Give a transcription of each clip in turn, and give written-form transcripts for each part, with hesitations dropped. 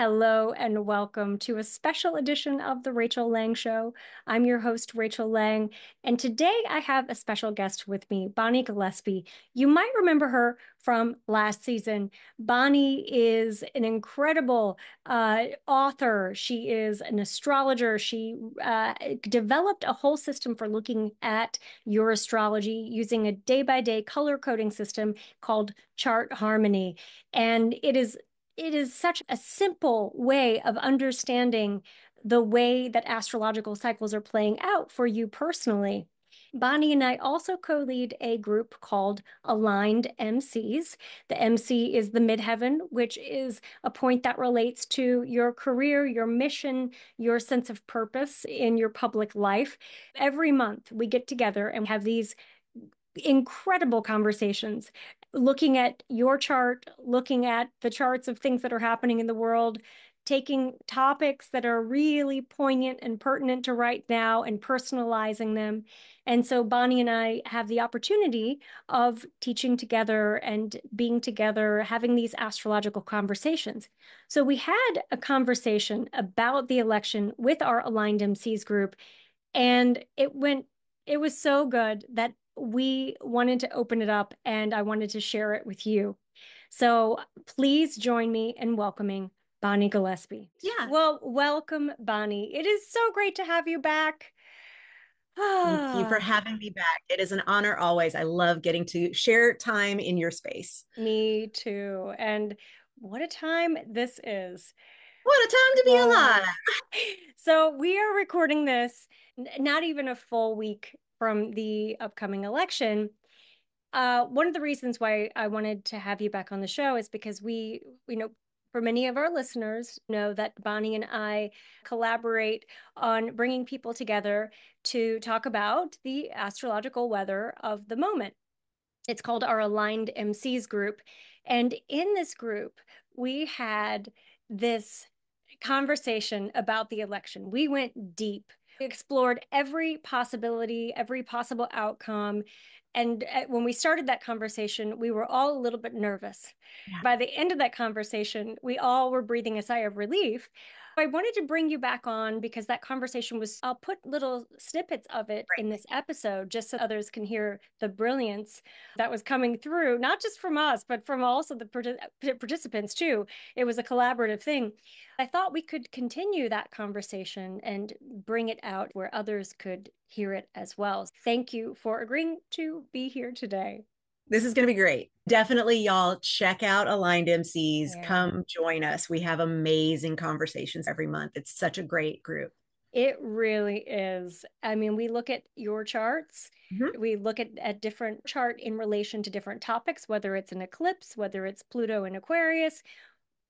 Hello and welcome to a special edition of The Rachel Lang Show. I'm your host, Rachel Lang, and today I have a special guest with me, Bonnie Gillespie. You might remember her from last season. Bonnie is an incredible author. She is an astrologer. She developed a whole system for looking at your astrology using a day-by-day color coding system called Chart Harmony. And it is such a simple way of understanding the way that astrological cycles are playing out for you personally. Bonnie and I also co-lead a group called Aligned MCs. The MC is the midheaven, which is a point that relates to your career, your mission, your sense of purpose in your public life. Every month we get together and have these incredible conversations looking at your chart, looking at the charts of things that are happening in the world, taking topics that are really poignant and pertinent to right now and personalizing them. And so Bonnie and I have the opportunity of teaching together and being together, having these astrological conversations. So we had a conversation about the election with our Aligned MCs group, and it was so good that we wanted to open it up and I wanted to share it with you. So please join me in welcoming Bonnie Gillespie. Yeah. Well, welcome, Bonnie. It is so great to have you back. Thank you for Ah, having me back. It is an honor always. I love getting to share time in your space. me too. And what a time this is. What a time to be Uh, alive. so we are recording this not even a full week from the upcoming election. One of the reasons why I wanted to have you back on the show is because for many of our listeners know that Bonnie and I collaborate on bringing people together to talk about the astrological weather of the moment. It's called our Aligned MCs group. And in this group, we had this conversation about the election. We went deep. We explored every possibility, every possible outcome. And when we started that conversation, we were all a little bit nervous. Yeah. By the end of that conversation, we all were breathing a sigh of relief. I wanted to bring you back on because that conversation I'll put little snippets of it in Right. this episode just so others can hear the brilliance that was coming through, not just from us, but from also the participants too. It was a collaborative thing. I thought we could continue that conversation and bring it out where others could hear it as well. Thank you for agreeing to be here today. This is going to be great. Definitely, y'all check out Aligned MCs. Yeah. Come join us. We have amazing conversations every month. It's such a great group. It really is. I mean, we look at your charts, Mhm. we look at different chart in relation to different topics, whether it's an eclipse, whether it's Pluto in Aquarius.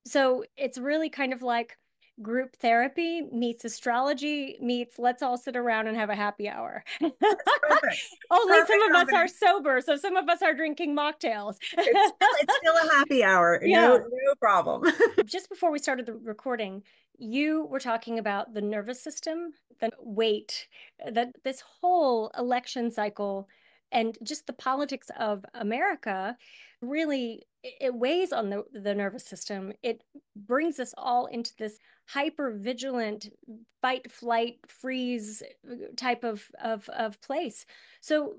So it's really kind of like group therapy meets astrology meets let's all sit around and have a happy hour. That's perfect. Only some Perfect of us are combination. sober, so some of us are drinking mocktails. It's still a happy hour. No, Yeah. no problem. Just before we started the recording, you were talking about the nervous system, the weight, that this whole election cycle and just the politics of America really it weighs on the nervous system. It brings us all into this hyper vigilant fight, flight, freeze type of place. So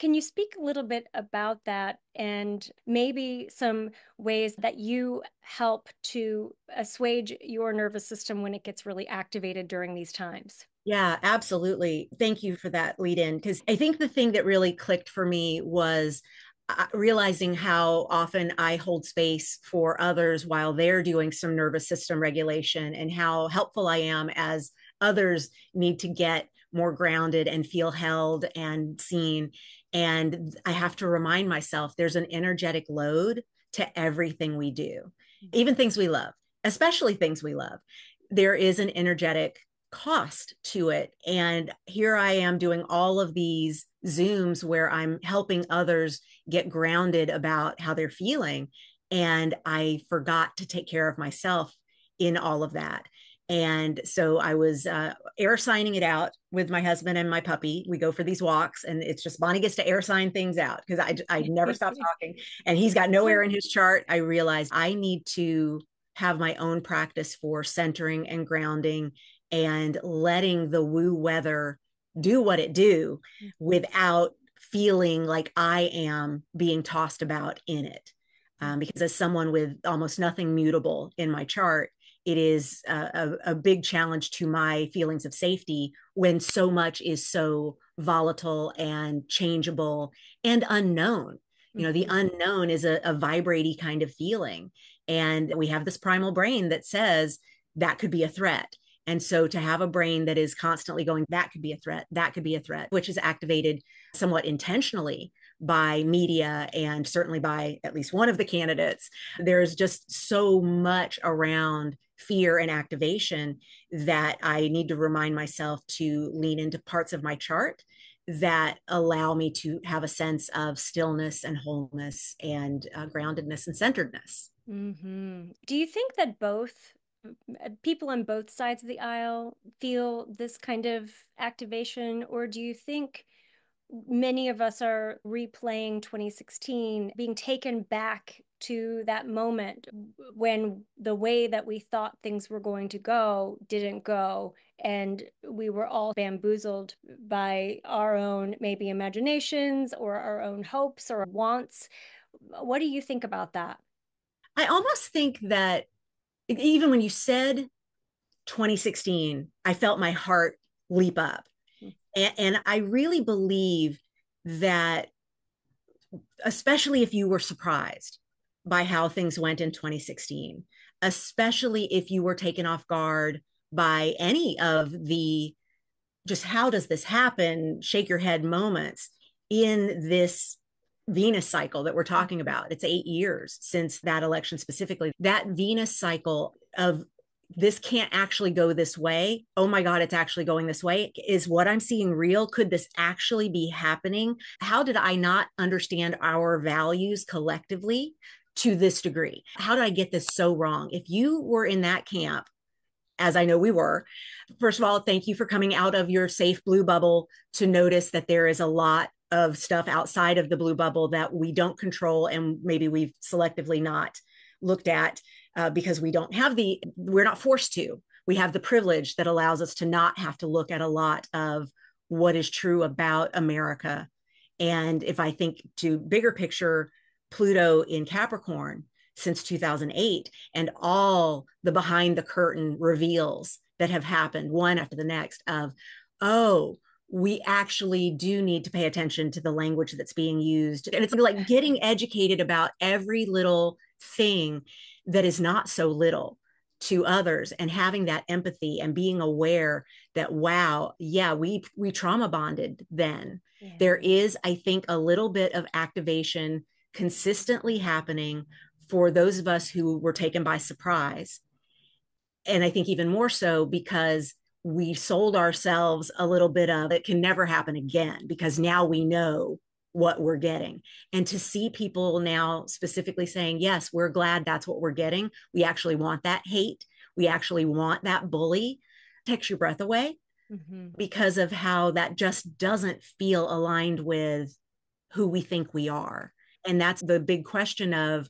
can you speak a little bit about that and maybe some ways that you help to assuage your nervous system when it gets really activated during these times? Yeah, absolutely. Thank you for that lead in. Because I think the thing that really clicked for me was realizing how often I hold space for others while they're doing some nervous system regulation and how helpful I am as others need to get more grounded and feel held and seen. And I have to remind myself there's an energetic load to everything we do, even things we love, especially things we love. There is an energetic cost to it. And here I am doing all of these Zooms where I'm helping others get grounded about how they're feeling. And I forgot to take care of myself in all of that. And so I was air signing it out with my husband and my puppy. We go for these walks, and it's just Bonnie gets to air sign things out because I never stop talking. And he's got no air in his chart. I realized I need to have my own practice for centering and grounding and letting the woo weather do what it do without feeling like I am being tossed about in it. Because as someone with almost nothing mutable in my chart, it is a big challenge to my feelings of safety when so much is so volatile and changeable and unknown. You know, the unknown is a vibrating kind of feeling. And we have this primal brain that says that could be a threat. And so to have a brain that is constantly going, that could be a threat, that could be a threat, which is activated somewhat intentionally by media and certainly by at least one of the candidates. There's just so much around fear and activation that I need to remind myself to lean into parts of my chart that allow me to have a sense of stillness and wholeness and groundedness and centeredness. Do you think that both people on both sides of the aisle feel this kind of activation, or do you think many of us are replaying 2016, being taken back to that moment when the way that we thought things were going to go didn't go, and we were all bamboozled by our own maybe imaginations or our own hopes or wants? What do you think about that? I almost think that even when you said 2016, I felt my heart leap up. And I really believe that, especially if you were surprised by how things went in 2016, especially if you were taken off guard by any of the just how does this happen, shake your head moments in this Venus cycle that we're talking about. It's 8 years since that election specifically. That Venus cycle of this can't actually go this way. Oh my God, it's actually going this way. Is what I'm seeing real? Could this actually be happening? How did I not understand our values collectively to this degree? How did I get this so wrong? If you were in that camp, as I know we were, first of all, thank you for coming out of your safe blue bubble to notice that there is a lot of stuff outside of the blue bubble that we don't control and maybe we've selectively not looked at because we're not forced to. We have the privilege that allows us to not have to look at a lot of what is true about America. And if I think to bigger picture, Pluto in Capricorn since 2008 and all the behind the curtain reveals that have happened one after the next of, oh, we actually do need to pay attention to the language that's being used. And it's like getting educated about every little thing that is not so little to others and having that empathy and being aware that, wow, yeah, we trauma bonded then. Yeah. There is, I think, a little bit of activation consistently happening for those of us who were taken by surprise. And I think even more so because we sold ourselves a little bit of it can never happen again because now we know what we're getting. And to see people now specifically saying, yes, we're glad that's what we're getting. We actually want that hate. We actually want that bully. Takes your breath away because of how that just doesn't feel aligned with who we think we are. And that's the big question of,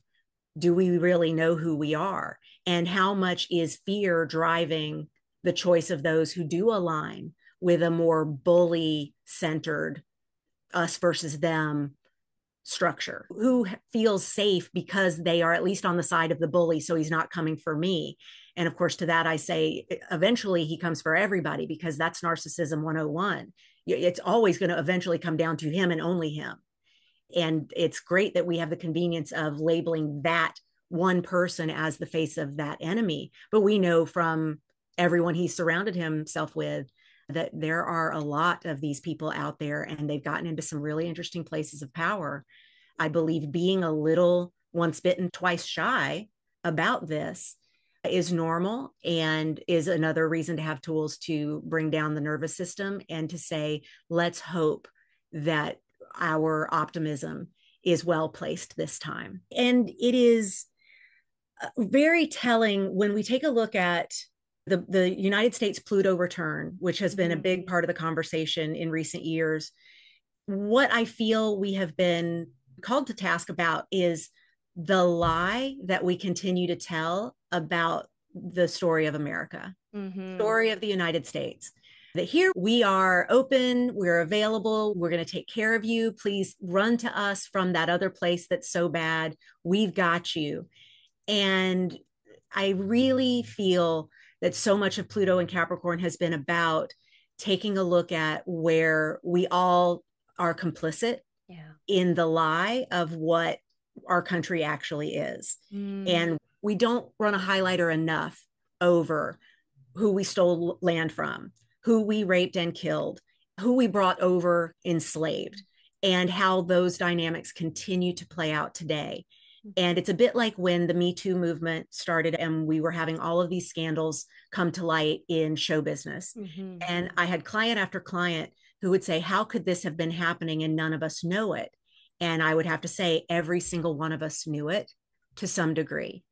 do we really know who we are? And how much is fear driving the choice of those who do align with a more bully centered us versus them structure? Who feels safe because they are at least on the side of the bully, so he's not coming for me? And of course, to that, I say, eventually he comes for everybody because that's narcissism 101. It's always going to eventually come down to him and only him. And it's great that we have the convenience of labeling that one person as the face of that enemy. But we know from everyone he surrounded himself with that there are a lot of these people out there and they've gotten into some really interesting places of power. I believe being a little once bitten, twice shy about this is normal and is another reason to have tools to bring down the nervous system and to say, let's hope that our optimism is well placed this time. And it is very telling when we take a look at the United States Pluto return, which has been a big part of the conversation in recent years. What I feel we have been called to task about is the lie that we continue to tell about the story of America, Mm-hmm. story of the United States. That here we are open, we're available, we're going to take care of you. Please run to us from that other place that's so bad. We've got you. And I really feel that so much of Pluto and Capricorn has been about taking a look at where we all are complicit Yeah. in the lie of what our country actually is. Mm. And we don't run a highlighter enough over who we stole land from, who we raped and killed, who we brought over enslaved, and how those dynamics continue to play out today. And it's a bit like when the Me Too movement started and we were having all of these scandals come to light in show business. Mm-hmm. And I had client after client who would say, how could this have been happening and none of us know it? And I would have to say, every single one of us knew it to some degree.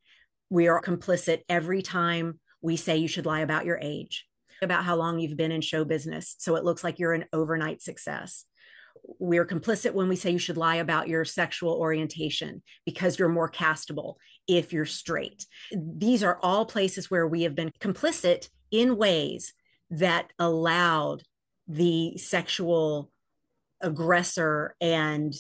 We are complicit every time we say you should lie about your age, about how long you've been in show business. So it looks like you're an overnight success. We're complicit when we say you should lie about your sexual orientation because you're more castable if you're straight. These are all places where we have been complicit in ways that allowed the sexual aggressor and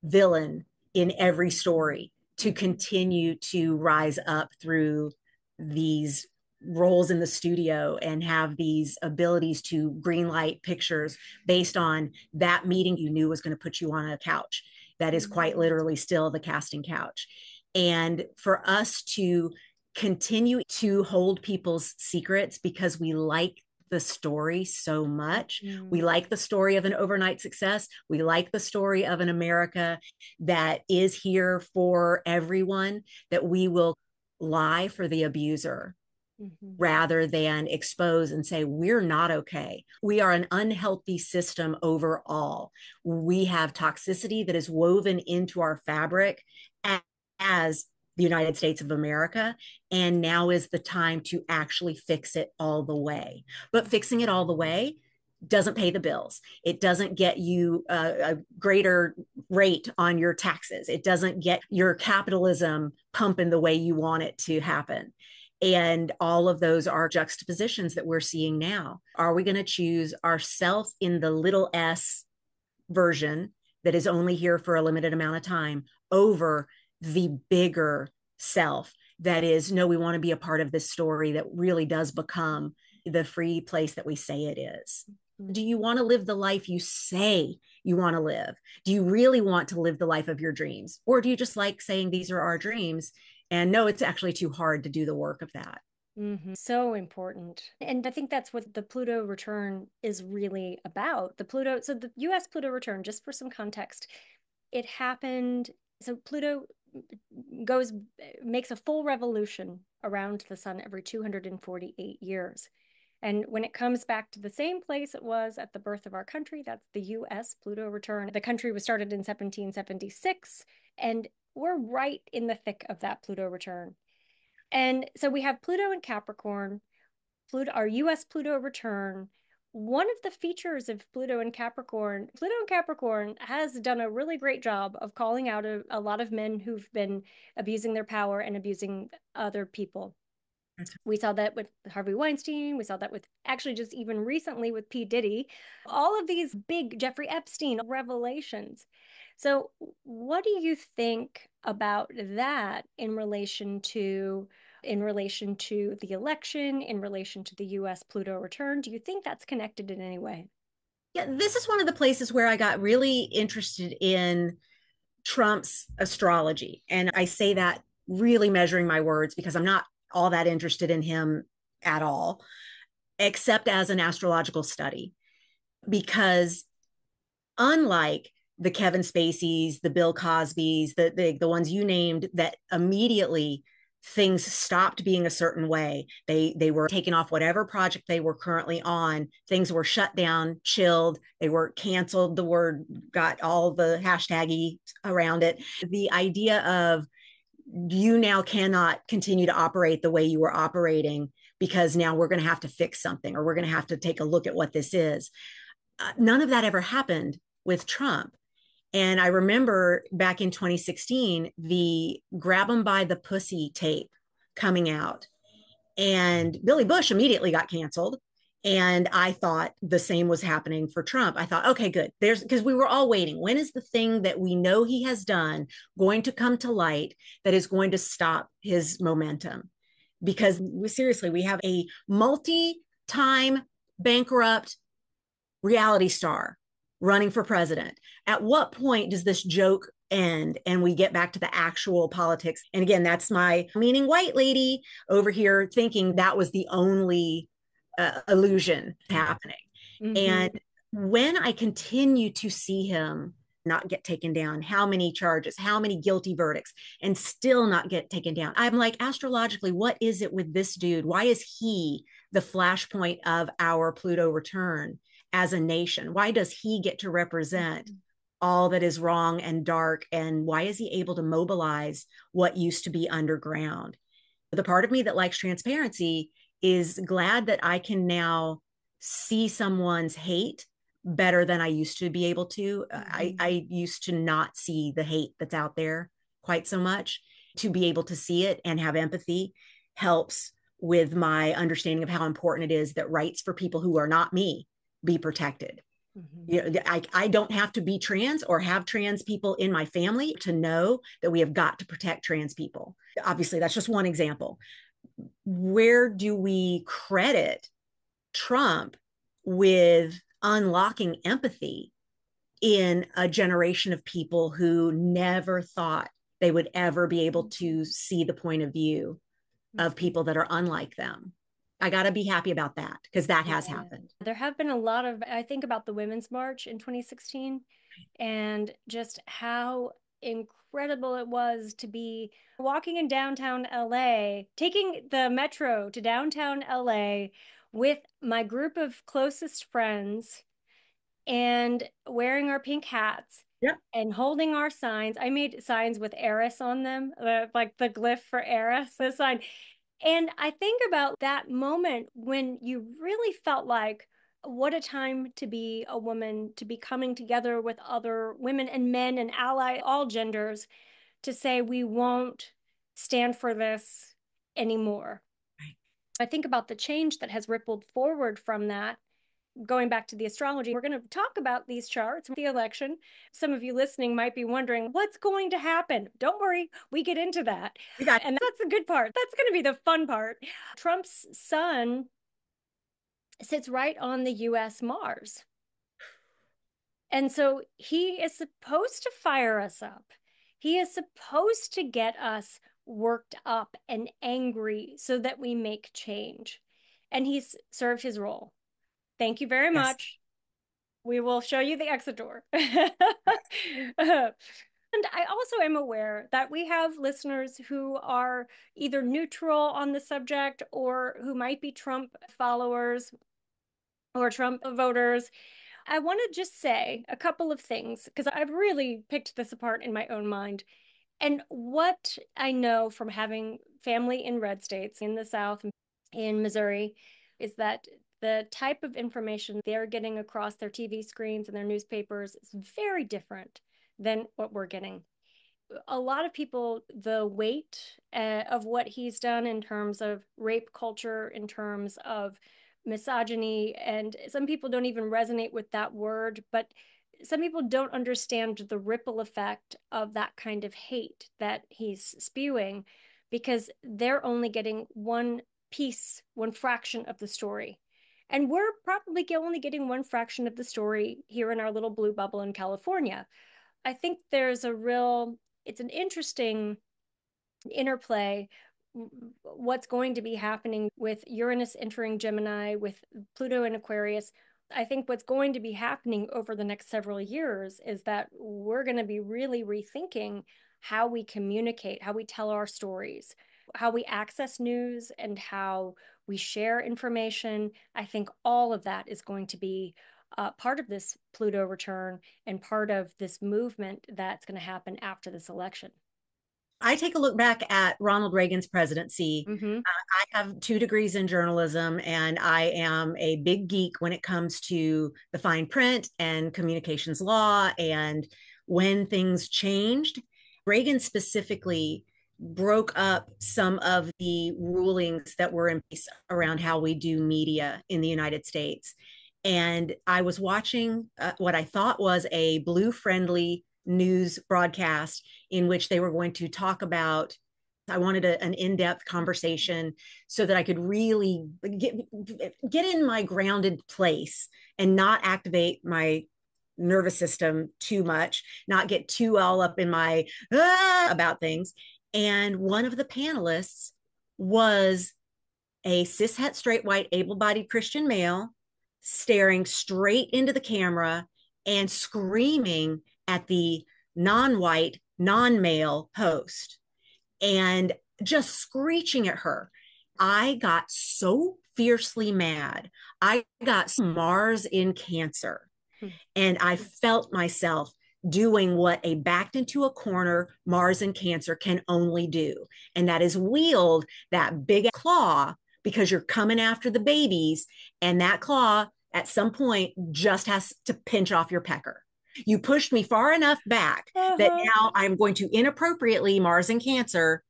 villain in every story to continue to rise up through these roles in the studio and have these abilities to greenlight pictures based on that meeting you knew was going to put you on a couch that is quite literally still the casting couch. And for us to continue to hold people's secrets because we like the story so much. Mm-hmm. We like the story of an overnight success. We like the story of an America that is here for everyone, that we will lie for the abuser Mm-hmm. rather than expose and say, we're not okay. We are an unhealthy system overall. We have toxicity that is woven into our fabric as the United States of America. And now is the time to actually fix it all the way. But fixing it all the way doesn't pay the bills. It doesn't get you a greater rate on your taxes. It doesn't get your capitalism pumping the way you want it to happen. And all of those are juxtapositions that we're seeing now. Are we going to choose ourself in the little s version that is only here for a limited amount of time over the bigger self that is, no, we want to be a part of this story that really does become the free place that we say it is? Do you want to live the life you say you want to live? Do you really want to live the life of your dreams? Or do you just like saying these are our dreams? And no, it's actually too hard to do the work of that. Mm-hmm. So important. And I think that's what the Pluto return is really about. So the US Pluto return, just for some context, it happened. So Pluto goes, makes a full revolution around the sun every 248 years. And when it comes back to the same place it was at the birth of our country, that's the US Pluto return. The country was started in 1776, and we're right in the thick of that Pluto return. And so we have Pluto and Capricorn, our US Pluto return. One of the features of Pluto and Capricorn has done a really great job of calling out a lot of men who've been abusing their power and abusing other people. We saw that with Harvey Weinstein. We saw that with actually just even recently with P. Diddy. All of these big Jeffrey Epstein revelations. So, what do you think about that in relation to the election, in relation to the US Pluto return? Do you think that's connected in any way? Yeah, this is one of the places where I got really interested in Trump's astrology. And I say that really measuring my words because I'm not all that interested in him at all, except as an astrological study. Because unlike the Kevin Spaceys, the Bill Cosbys, the ones you named that immediately things stopped being a certain way. They were taken off whatever project they were currently on. Things were shut down, chilled. They were canceled. The word got all the hashtaggy around it. The idea of you now cannot continue to operate the way you were operating because now we're going to have to fix something or we're going to have to take a look at what this is. None of that ever happened with Trump. And I remember back in 2016, the grab them by the pussy tape coming out. And Billy Bush immediately got canceled. And I thought the same was happening for Trump. I thought, okay, good. There's because we were all waiting. When is the thing that we know he has done going to come to light that is going to stop his momentum? Because we have a multi time bankrupt reality star running for president. At what point does this joke end and we get back to the actual politics? And again, that's my meaning white lady over here thinking that was the only illusion happening. Mm-hmm. And when I continue to see him not get taken down, how many charges, how many guilty verdicts, and still not get taken down, I'm like, astrologically, what is it with this dude? Why is he the flashpoint of our Pluto return as a nation? Why does he get to represent all that is wrong and dark? And why is he able to mobilize what used to be underground? The part of me that likes transparency is glad that I can now see someone's hate better than I used to be able to. I used to not see the hate that's out there quite so much. To be able to see it and have empathy helps with my understanding of how important it is that rights for people who are not me be protected. Mm-hmm. You know, I don't have to be trans or have trans people in my family to know that we have got to protect trans people. Obviously, that's just one example. Where do we credit Trump with unlocking empathy in a generation of people who never thought they would ever be able to see the point of view of people that are unlike them? I got to be happy about that because that has Yeah. happened. There have been a lot of, I think about the Women's March in 2016 and just how incredible it was to be walking in downtown LA, taking the metro to downtown LA with my group of closest friends and wearing our pink hats Yep. and holding our signs. I made signs with Eris on them, like the glyph for Eris, the sign. And I think about that moment when you really felt like, what a time to be a woman, to be coming together with other women and men and ally, all genders, to say, we won't stand for this anymore. Right. I think about the change that has rippled forward from that. Going back to the astrology, we're going to talk about these charts, the election. Some of you listening might be wondering what's going to happen. Don't worry, we get into that. We got And that's the good part. That's going to be the fun part. Trump's sun sits right on the US Mars. And so he is supposed to fire us up. He is supposed to get us worked up and angry so that we make change. And he's served his role. Thank you very yes. much. We will show you the exit door. And I also am aware that we have listeners who are either neutral on the subject or who might be Trump followers or Trump voters. I want to just say a couple of things because I've really picked this apart in my own mind. And what I know from having family in red states in the South, in Missouri, is that the type of information they're getting across their TV screens and their newspapers is very different than what we're getting. A lot of people, the weight of what he's done in terms of rape culture, in terms of misogyny, and some people don't even resonate with that word, but some people don't understand the ripple effect of that kind of hate that he's spewing because they're only getting one piece, one fraction of the story. And we're probably only getting one fraction of the story here in our little blue bubble in California. I think there's a real, it's an interesting interplay what's going to be happening with Uranus entering Gemini, with Pluto in Aquarius. I think what's going to be happening over the next several years is that we're going to be really rethinking how we communicate, how we tell our stories, how we access news, and how we share information. I think all of that is going to be part of this Pluto return and part of this movement that's going to happen after this election. I take a look back at Ronald Reagan's presidency. Mm-hmm. I have 2 degrees in journalism, and I am a big geek when it comes to the fine print and communications law and when things changed. Reagan specifically broke up some of the rulings that were in place around how we do media in the United States. And I was watching what I thought was a blue friendly news broadcast in which they were going to talk about. I wanted an in-depth conversation so that I could really get in my grounded place and not activate my nervous system too much, not get too all up in my about things. And one of the panelists was a cishet, straight, white, able bodied Christian male staring straight into the camera and screaming at the non white, non male host and just screeching at her. I got so fiercely mad. I got Mars in Cancer, and I felt myself doing what a backed into a corner Mars in Cancer can only do. And that is wield that big claw because you're coming after the babies. And that claw at some point just has to pinch off your pecker. You pushed me far enough back that Uh-huh. now I'm going to inappropriately Mars in Cancer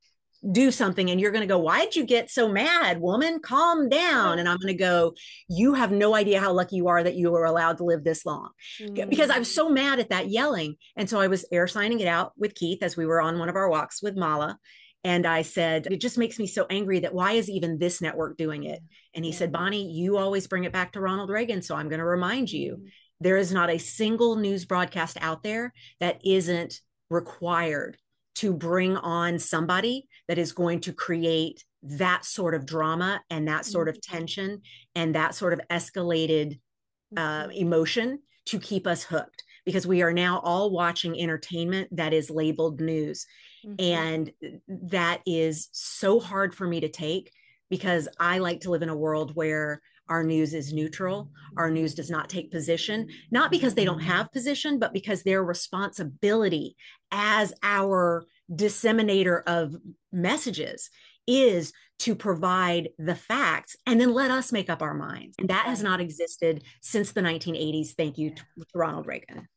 do something, and you're going to go, why'd you get so mad, woman? Calm down. And I'm going to go, you have no idea how lucky you are that you were allowed to live this long, because I was Mm. so mad at that yelling. And so I was air signing it out with Keith as we were on one of our walks with Mala. And I said, it just makes me so angry that why is even this network doing it? And he Yeah. said, Bonnie, you always bring it back to Ronald Reagan. So I'm going to remind you, Mm. there is not a single news broadcast out there that isn't required to bring on somebody that is going to create that sort of drama and that sort of Mm. tension and that sort of escalated Mhm. emotion to keep us hooked, because we are now all watching entertainment that is labeled news. Mhm. And that is so hard for me to take, because I like to live in a world where our news is neutral. Our news does not take position, not because they don't have position, but because their responsibility as our disseminator of messages is to provide the facts and then let us make up our minds. And that has Right. not existed since the 1980s. Thank you Yeah. to Ronald Reagan.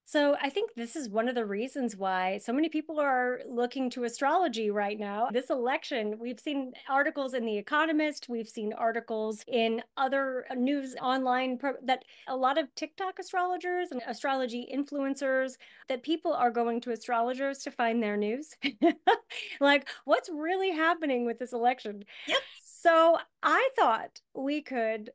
So I think this is one of the reasons why so many people are looking to astrology right now. This election, we've seen articles in The Economist, we've seen articles in other news online that a lot of TikTok astrologers and astrology influencers, that people are going to astrologers to find their news. Like, what's really happening with this election? Yep. So I thought we could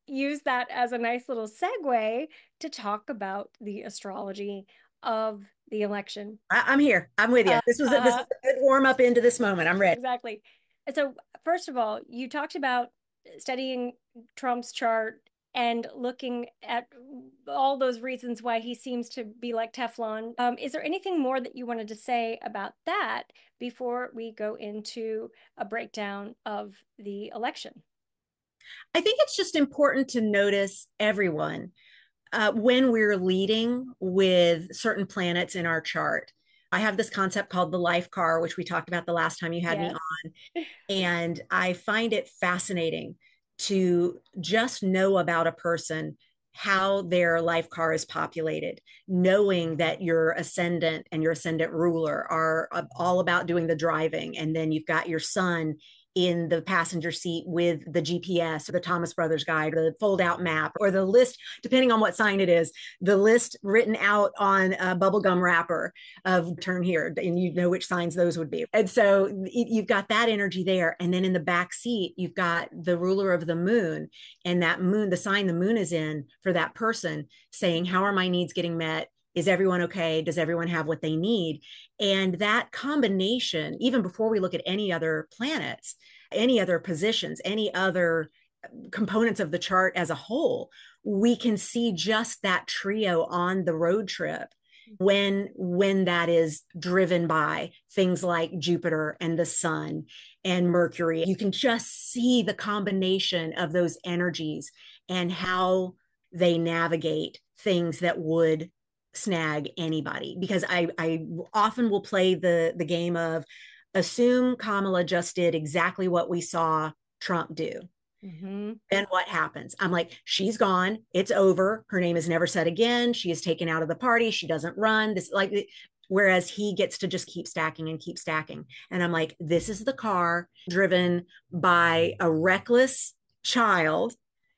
use that as a nice little segue to talk about the astrology of the election. I'm here. I'm with you. Uh, This uh, is a good warm up into this moment. I'm ready. exactly. And so, first of all, you talked about studying Trump's chart and looking at all those reasons why he seems to be like Teflon. Is there anything more that you wanted to say about that before we go into a breakdown of the election? I think it's just important to notice everyone when we're leading with certain planets in our chart. I have this concept called the life car, which we talked about the last time you had me Yes. on. And I find it fascinating to just know about a person, how their life car is populated, knowing that your ascendant and your ascendant ruler are all about doing the driving. And then you've got your son in the passenger seat with the GPS or the Thomas Brothers guide or the fold out map or the list, depending on what sign it is, the list written out on a bubblegum wrapper of turn here, and you know which signs those would be. And so you've got that energy there. And then in the back seat, you've got the ruler of the moon, and that moon, the sign the moon is in for that person, saying, how are my needs getting met? Is everyone okay? Does everyone have what they need? And that combination, even before we look at any other planets, any other positions, any other components of the chart as a whole, we can see just that trio on the road trip when that is driven by things like Jupiter and the sun and Mercury. You can just see the combination of those energies and how they navigate things that would snag anybody. Because I often will play the game of assume Kamala just did exactly what we saw Trump do. Mm-hmm. Then what happens? I'm like, she's gone. It's over. Her name is never said again. She is taken out of the party. She doesn't run. This like whereas he gets to just keep stacking and keep stacking. And I'm like, this is the car driven by a reckless child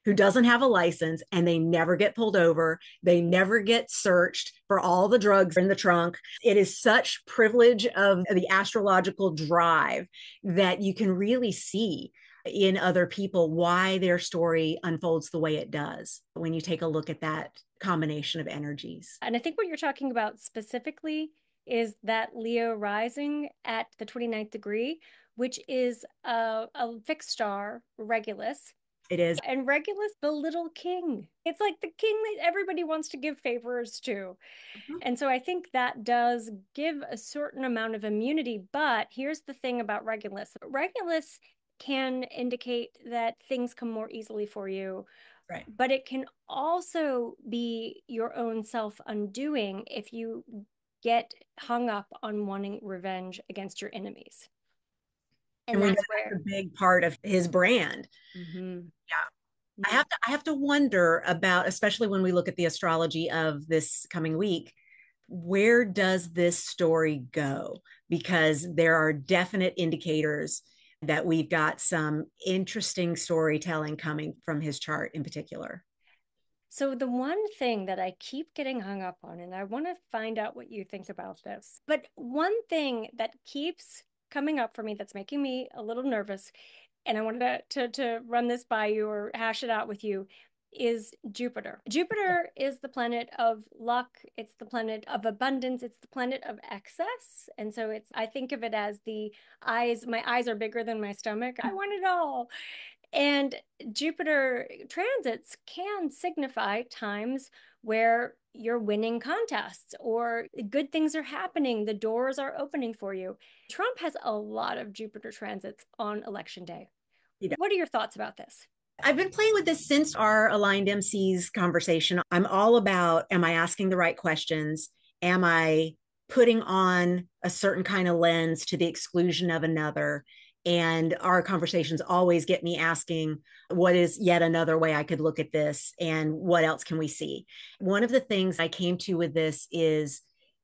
who doesn't have a license, and they never get pulled over. They never get searched for all the drugs in the trunk. It is such privilege of the astrological drive that you can really see in other people why their story unfolds the way it does when you take a look at that combination of energies. And I think what you're talking about specifically is that Leo rising at the 29th degree, which is a fixed star, Regulus. It is. And Regulus, the little king. It's like the king that everybody wants to give favors to. And so I think that does give a certain amount of immunity. But here's the thing about Regulus Regulus can indicate that things come more easily for you. Right. But it can also be your own self undoing if you get hung up on wanting revenge against your enemies. And And we know that's that's where. a big part of his brand. Mhm. Yeah. I have to wonder about, especially when we look at the astrology of this coming week, where does this story go? Because there are definite indicators that we've got some interesting storytelling coming from his chart in particular. So, the one thing that I keep getting hung up on, and I want to find out what you think about this, but one thing that keeps coming up for me that's making me a little nervous, and I wanted to run this by you or hash it out with you, is Jupiter. Jupiter is the planet of luck, it's the planet of abundance, it's the planet of excess. And so I think of it as the eyes, my eyes are bigger than my stomach. I want it all. And Jupiter transits can signify times where you're winning contests or good things are happening, the doors are opening for you. Trump has a lot of Jupiter transits on election day. What are your thoughts about this? I've been playing with this since our aligned MCs conversation. I'm all about, am I asking the right questions? Am I putting on a certain kind of lens to the exclusion of another? And our conversations always get me asking, what is yet another way I could look at this? And what else can we see? One of the things I came to with this is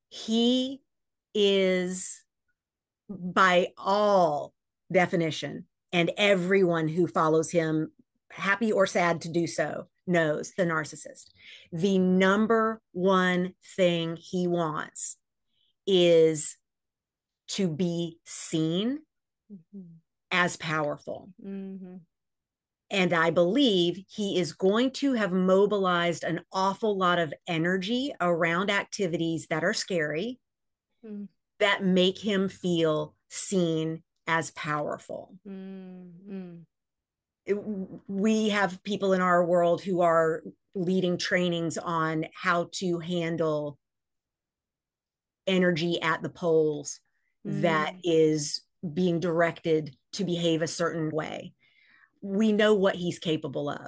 he is, by all definition, and everyone who follows him, happy or sad to do so, knows the narcissist. The number one thing he wants is to be seen Mm-hmm. as powerful. Mm-hmm. And I believe he is going to have mobilized an awful lot of energy around activities that are scary, Mm-hmm. that make him feel seen as powerful. Mm-hmm. We have people in our world who are leading trainings on how to handle energy at the poles that is being directed to behave a certain way. We know what he's capable of.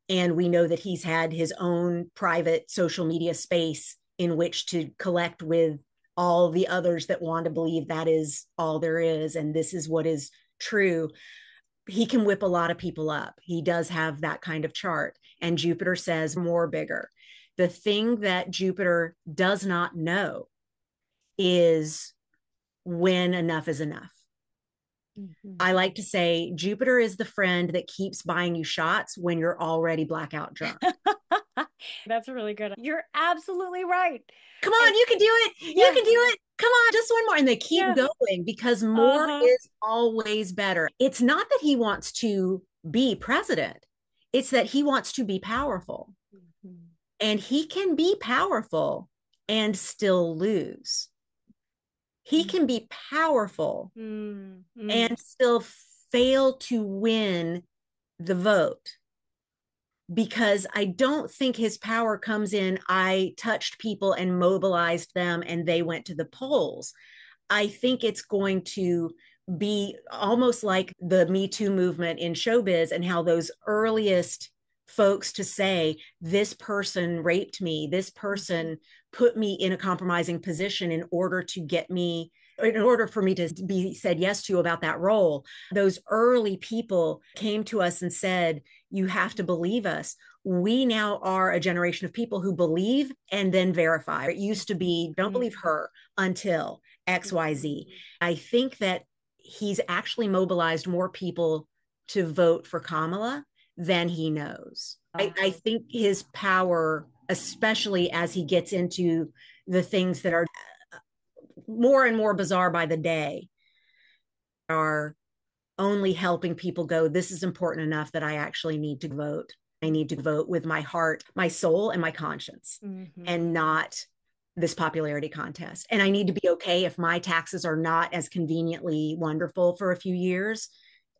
And we know that he's had his own private social media space in which to collect with all the others that want to believe that is all there is and this is what is true. He can whip a lot of people up. He does have that kind of chart. And Jupiter says more bigger. The thing that Jupiter does not know is when enough is enough. Mm-hmm. I like to say Jupiter is the friend that keeps buying you shots when you're already blackout drunk. That's really good. You're absolutely right. Come on, And you can do it. You yeah, can do it. Come on, just one more. And they keep yeah. going because more Uh-huh. is always better. It's not that he wants to be president, it's that he wants to be powerful. Mm-hmm. And he can be powerful and still lose. He can be powerful Mm-hmm. and still fail to win the vote because I don't think his power comes in. I touched people and mobilized them and they went to the polls. I think it's going to be almost like the Me Too movement in showbiz and how those earliest folks to say, this person raped me, this person put me in a compromising position in order to get me in order for me to be said yes to about that role, those early people came to us and said, you have to believe us. We now are a generation of people who believe and then verify. It used to be, don't believe her until XYZ. I think that he's actually mobilized more people to vote for Kamala than he knows. I think his power, especially as he gets into the things that are more and more bizarre by the day, are only helping people go, this is important enough that I actually need to vote. I need to vote with my heart, my soul, and my conscience, and not this popularity contest. And I need to be okay if my taxes are not as conveniently wonderful for a few years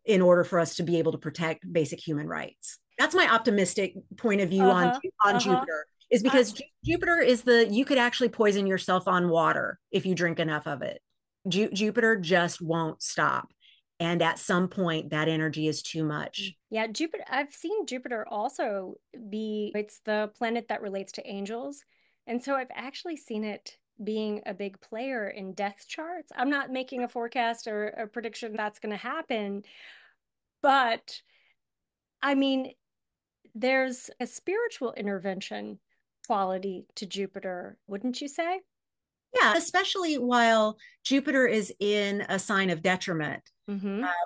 in order for us to be able to protect basic human rights. That's my optimistic point of view on Jupiter, is because Jupiter is you could actually poison yourself on water if you drink enough of it. Jupiter just won't stop. And at some point, that energy is too much. Yeah, Jupiter, I've seen Jupiter also it's the planet that relates to angels. And so I've actually seen it being a big player in death charts. I'm not making a forecast or a prediction that's going to happen, but I mean, there's a spiritual intervention quality to Jupiter, wouldn't you say? Yeah, especially while Jupiter is in a sign of detriment,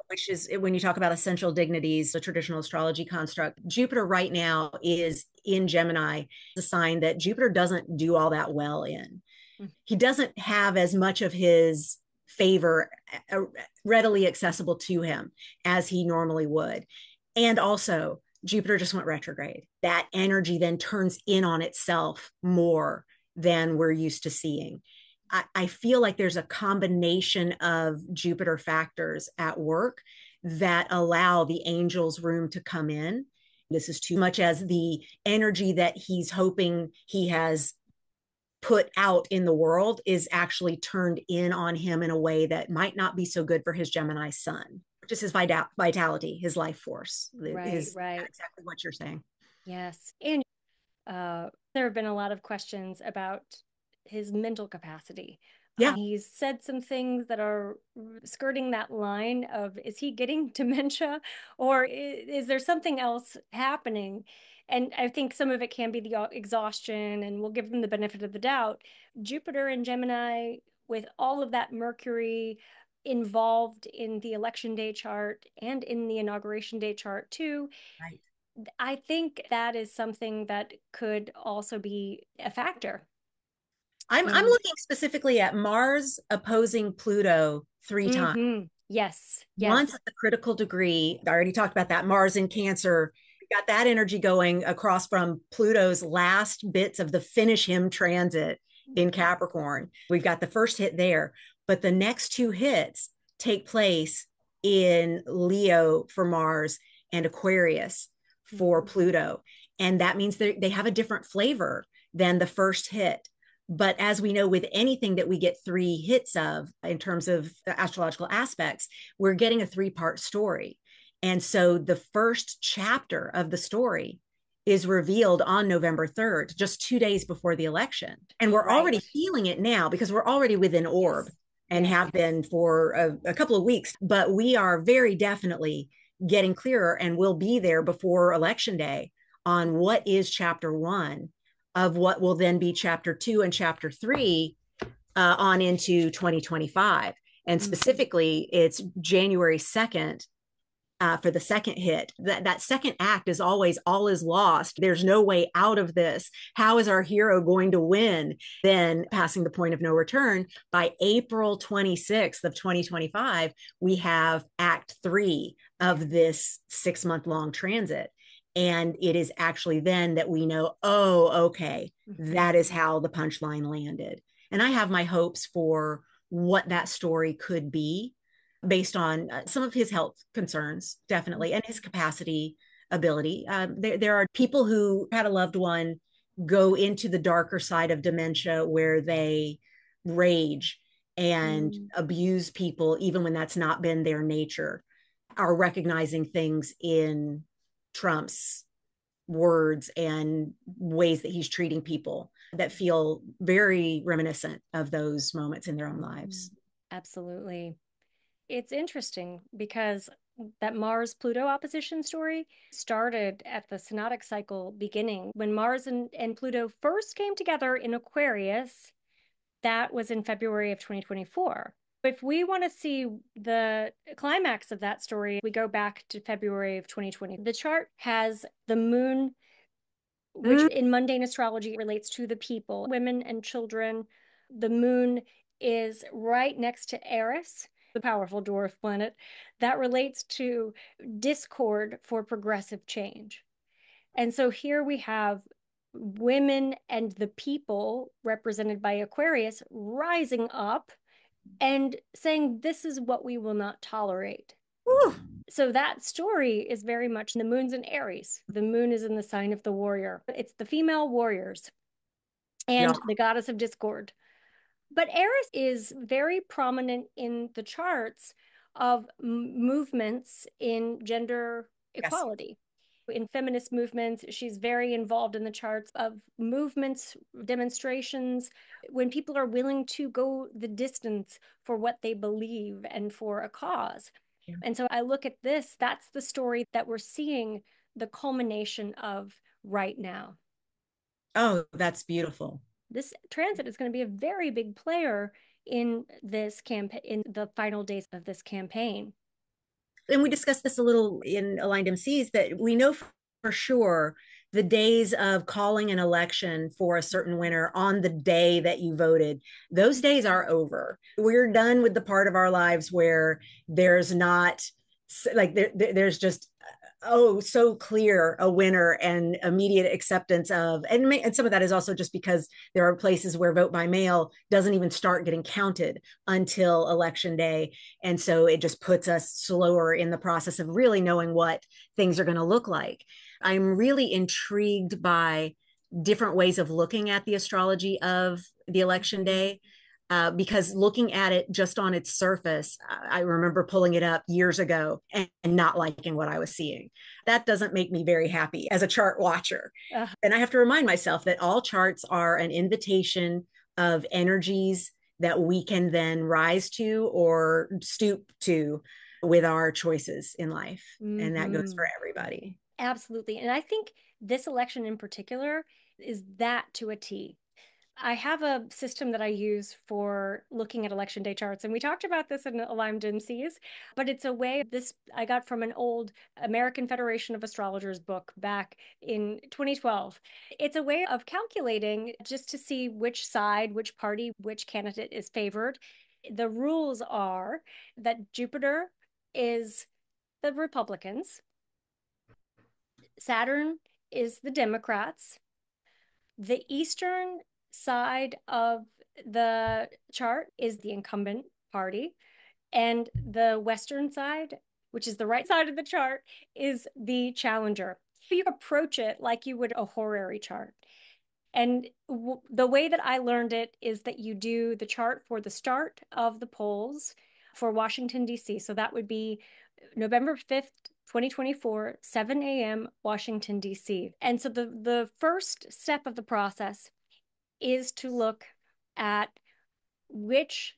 which is when you talk about essential dignities, the traditional astrology construct. Jupiter right now is in Gemini, a sign that Jupiter doesn't do all that well in. He doesn't have as much of his favor readily accessible to him as he normally would. And also, Jupiter just went retrograde. That energy then turns in on itself more than we're used to seeing. I feel like there's a combination of Jupiter factors at work that allow the angels room to come in. This is too much as the energy that he's hoping he has put out in the world is actually turned in on him in a way that might not be so good for his Gemini sun, just his vitality, his life force. Right. Exactly what you're saying. Yes. And there have been a lot of questions about his mental capacity. Yeah. He's said some things that are skirting that line of, is he getting dementia, or is there something else happening? And I think some of it can be the exhaustion, and we'll give him the benefit of the doubt. Jupiter and Gemini, with all of that Mercury involved in the election day chart and in the inauguration day chart too. Right. I think that is something that could also be a factor. I'm looking specifically at Mars opposing Pluto 3 times. Yes. Once at the critical degree. I already talked about that. Mars in Cancer. We got that energy going across from Pluto's last bits of the finish him transit in Capricorn. We've got the first hit there, but the next two hits take place in Leo for Mars and Aquarius for Pluto. And that means they have a different flavor than the first hit. But as we know, with anything that we get three hits of in terms of astrological aspects, we're getting a three-part story. And so the first chapter of the story is revealed on November 3rd, just 2 days before the election. And we're already feeling it now because we're already within orb and have been for a couple of weeks. But we are very definitely getting clearer and will be there before election day on what is chapter one of what will then be chapter 2 and chapter 3 on into 2025. And specifically, it's January 2nd for the second hit. That second act is always all is lost. There's no way out of this. How is our hero going to win? Then passing the point of no return. By April 26th of 2025, we have act 3 of this 6-month long transit. And it is actually then that we know, oh, okay, that is how the punchline landed. And I have my hopes for what that story could be based on some of his health concerns, definitely, and his capacity, ability. There are people who had a loved one go into the darker side of dementia where they rage and abuse people, even when that's not been their nature, are recognizing things in Trump's words and ways that he's treating people that feel very reminiscent of those moments in their own lives. Absolutely. It's interesting because that Mars Pluto opposition story started at the synodic cycle beginning when Mars and Pluto first came together in Aquarius. That was in February of 2024. If we want to see the climax of that story, we go back to February of 2020. The chart has the moon, which Mm. in mundane astrology relates to the people, women and children. The moon is right next to Eris, the powerful dwarf planet, that relates to discord for progressive change. And so here we have women and the people represented by Aquarius rising up and saying, this is what we will not tolerate. Whew. So that story is very much the moon's in Aries. The moon is in the sign of the warrior. It's the female warriors Yeah. and the goddess of discord. But Eris is very prominent in the charts of movements in gender Yes. equality. In feminist movements, she's very involved in the charts of movements, demonstrations, when people are willing to go the distance for what they believe and for a cause. Yeah. And so I look at this, that's the story that we're seeing the culmination of right now. Oh, that's beautiful. This transit is going to be a very big player in this campaign, in the final days of this campaign. And we discussed this a little in Aligned MCs that we know for sure the days of calling an election for a certain winner on the day that you voted, those days are over. We're done with the part of our lives where there's not like there's just oh so clear a winner and immediate acceptance of and some of that is also just because there are places where vote by mail doesn't even start getting counted until election day, and so it just puts us slower in the process of really knowing what things are going to look like. I'm really intrigued by different ways of looking at the astrology of the election day, because looking at it just on its surface, I remember pulling it up years ago and not liking what I was seeing. That doesn't make me very happy as a chart watcher. Uh, And I have to remind myself that all charts are an invitation of energies that we can then rise to or stoop to with our choices in life. And that goes for mhm. everybody. Absolutely. And I think this election in particular is that to a T. I have a system that I use for looking at election day charts, and we talked about this in Aligned MCs, but it's a way this I got from an old American Federation of Astrologers book back in 2012. It's a way of calculating just to see which side, which party, which candidate is favored. The rules are that Jupiter is the Republicans, Saturn is the Democrats, the eastern side of the chart is the incumbent party, and the western side, which is the right side of the chart, is the challenger. You approach it like you would a horary chart. And the way that I learned it is that you do the chart for the start of the polls for Washington, D.C. So that would be November 5th, 2024, 7 a.m., Washington, D.C. And so the first step of the process is to look at which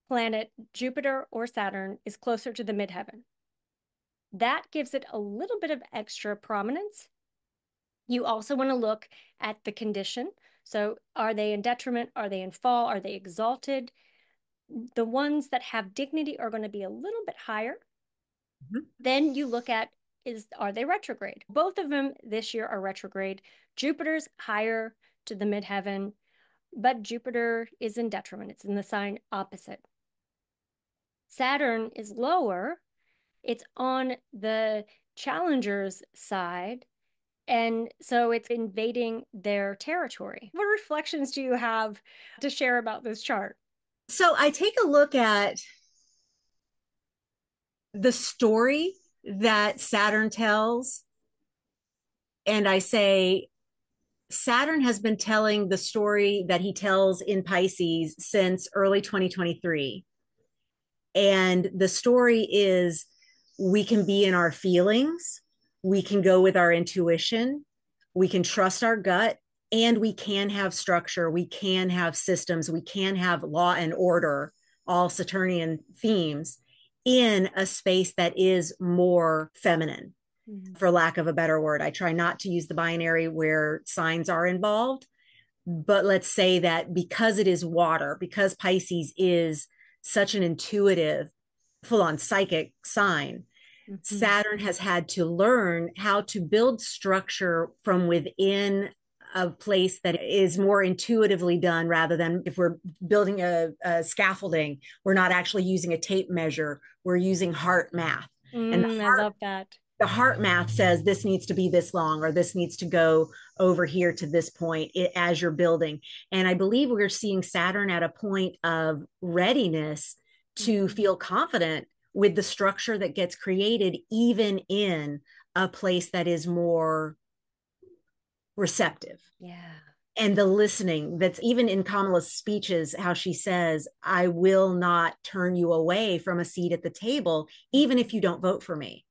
planet, Jupiter or Saturn, is closer to the midheaven. That gives it a little bit of extra prominence. You also want to look at the condition. So, are they in detriment? Are they in fall? Are they exalted? The ones that have dignity are going to be a little bit higher. Mhm. Then you look at are they retrograde? Both of them this year are retrograde. Jupiter's higher to the midheaven, but Jupiter is in detriment. It's in the sign opposite. Saturn is lower. It's on the challenger's side. And so it's invading their territory. What reflections do you have to share about this chart? So I take a look at the story that Saturn tells, and I say, Saturn has been telling the story that he tells in Pisces since early 2023. And the story is we can be in our feelings, we can go with our intuition, we can trust our gut, and we can have structure, we can have systems, we can have law and order all Saturnian themes in a space that is more feminine, Mhm. for lack of a better word. I try not to use the binary where signs are involved, but let's say that because it is water, because Pisces is such an intuitive, full on psychic sign, Mhm. Saturn has had to learn how to build structure from within a place that is more intuitively done, rather than if we're building a scaffolding, we're not actually using a tape measure, we're using heart math. And I love that. the heart math says this needs to be this long, or this needs to go over here to this point as you're building. And I believe we're seeing Saturn at a point of readiness to Mhm. feel confident with the structure that gets created, even in a place that is more receptive. Yeah. And the listening, that's even in Kamala's speeches, how she says, I will not turn you away from a seat at the table, even if you don't vote for me.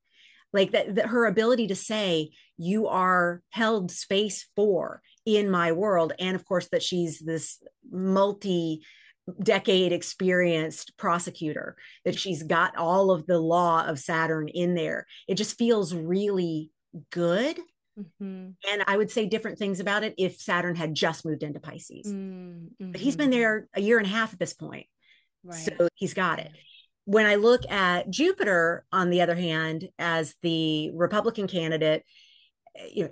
Like that her ability to say, you are held space for in my world. And of course, that she's this multi-decade experienced prosecutor, that she's got all of the law of Saturn in there. It just feels really good. Mm-hmm. And I would say different things about it if Saturn had just moved into Pisces. But he's Mm-hmm. been there a year and a half at this point. So Right. he's got it. Right. When I look at Jupiter, on the other hand, as the Republican candidate,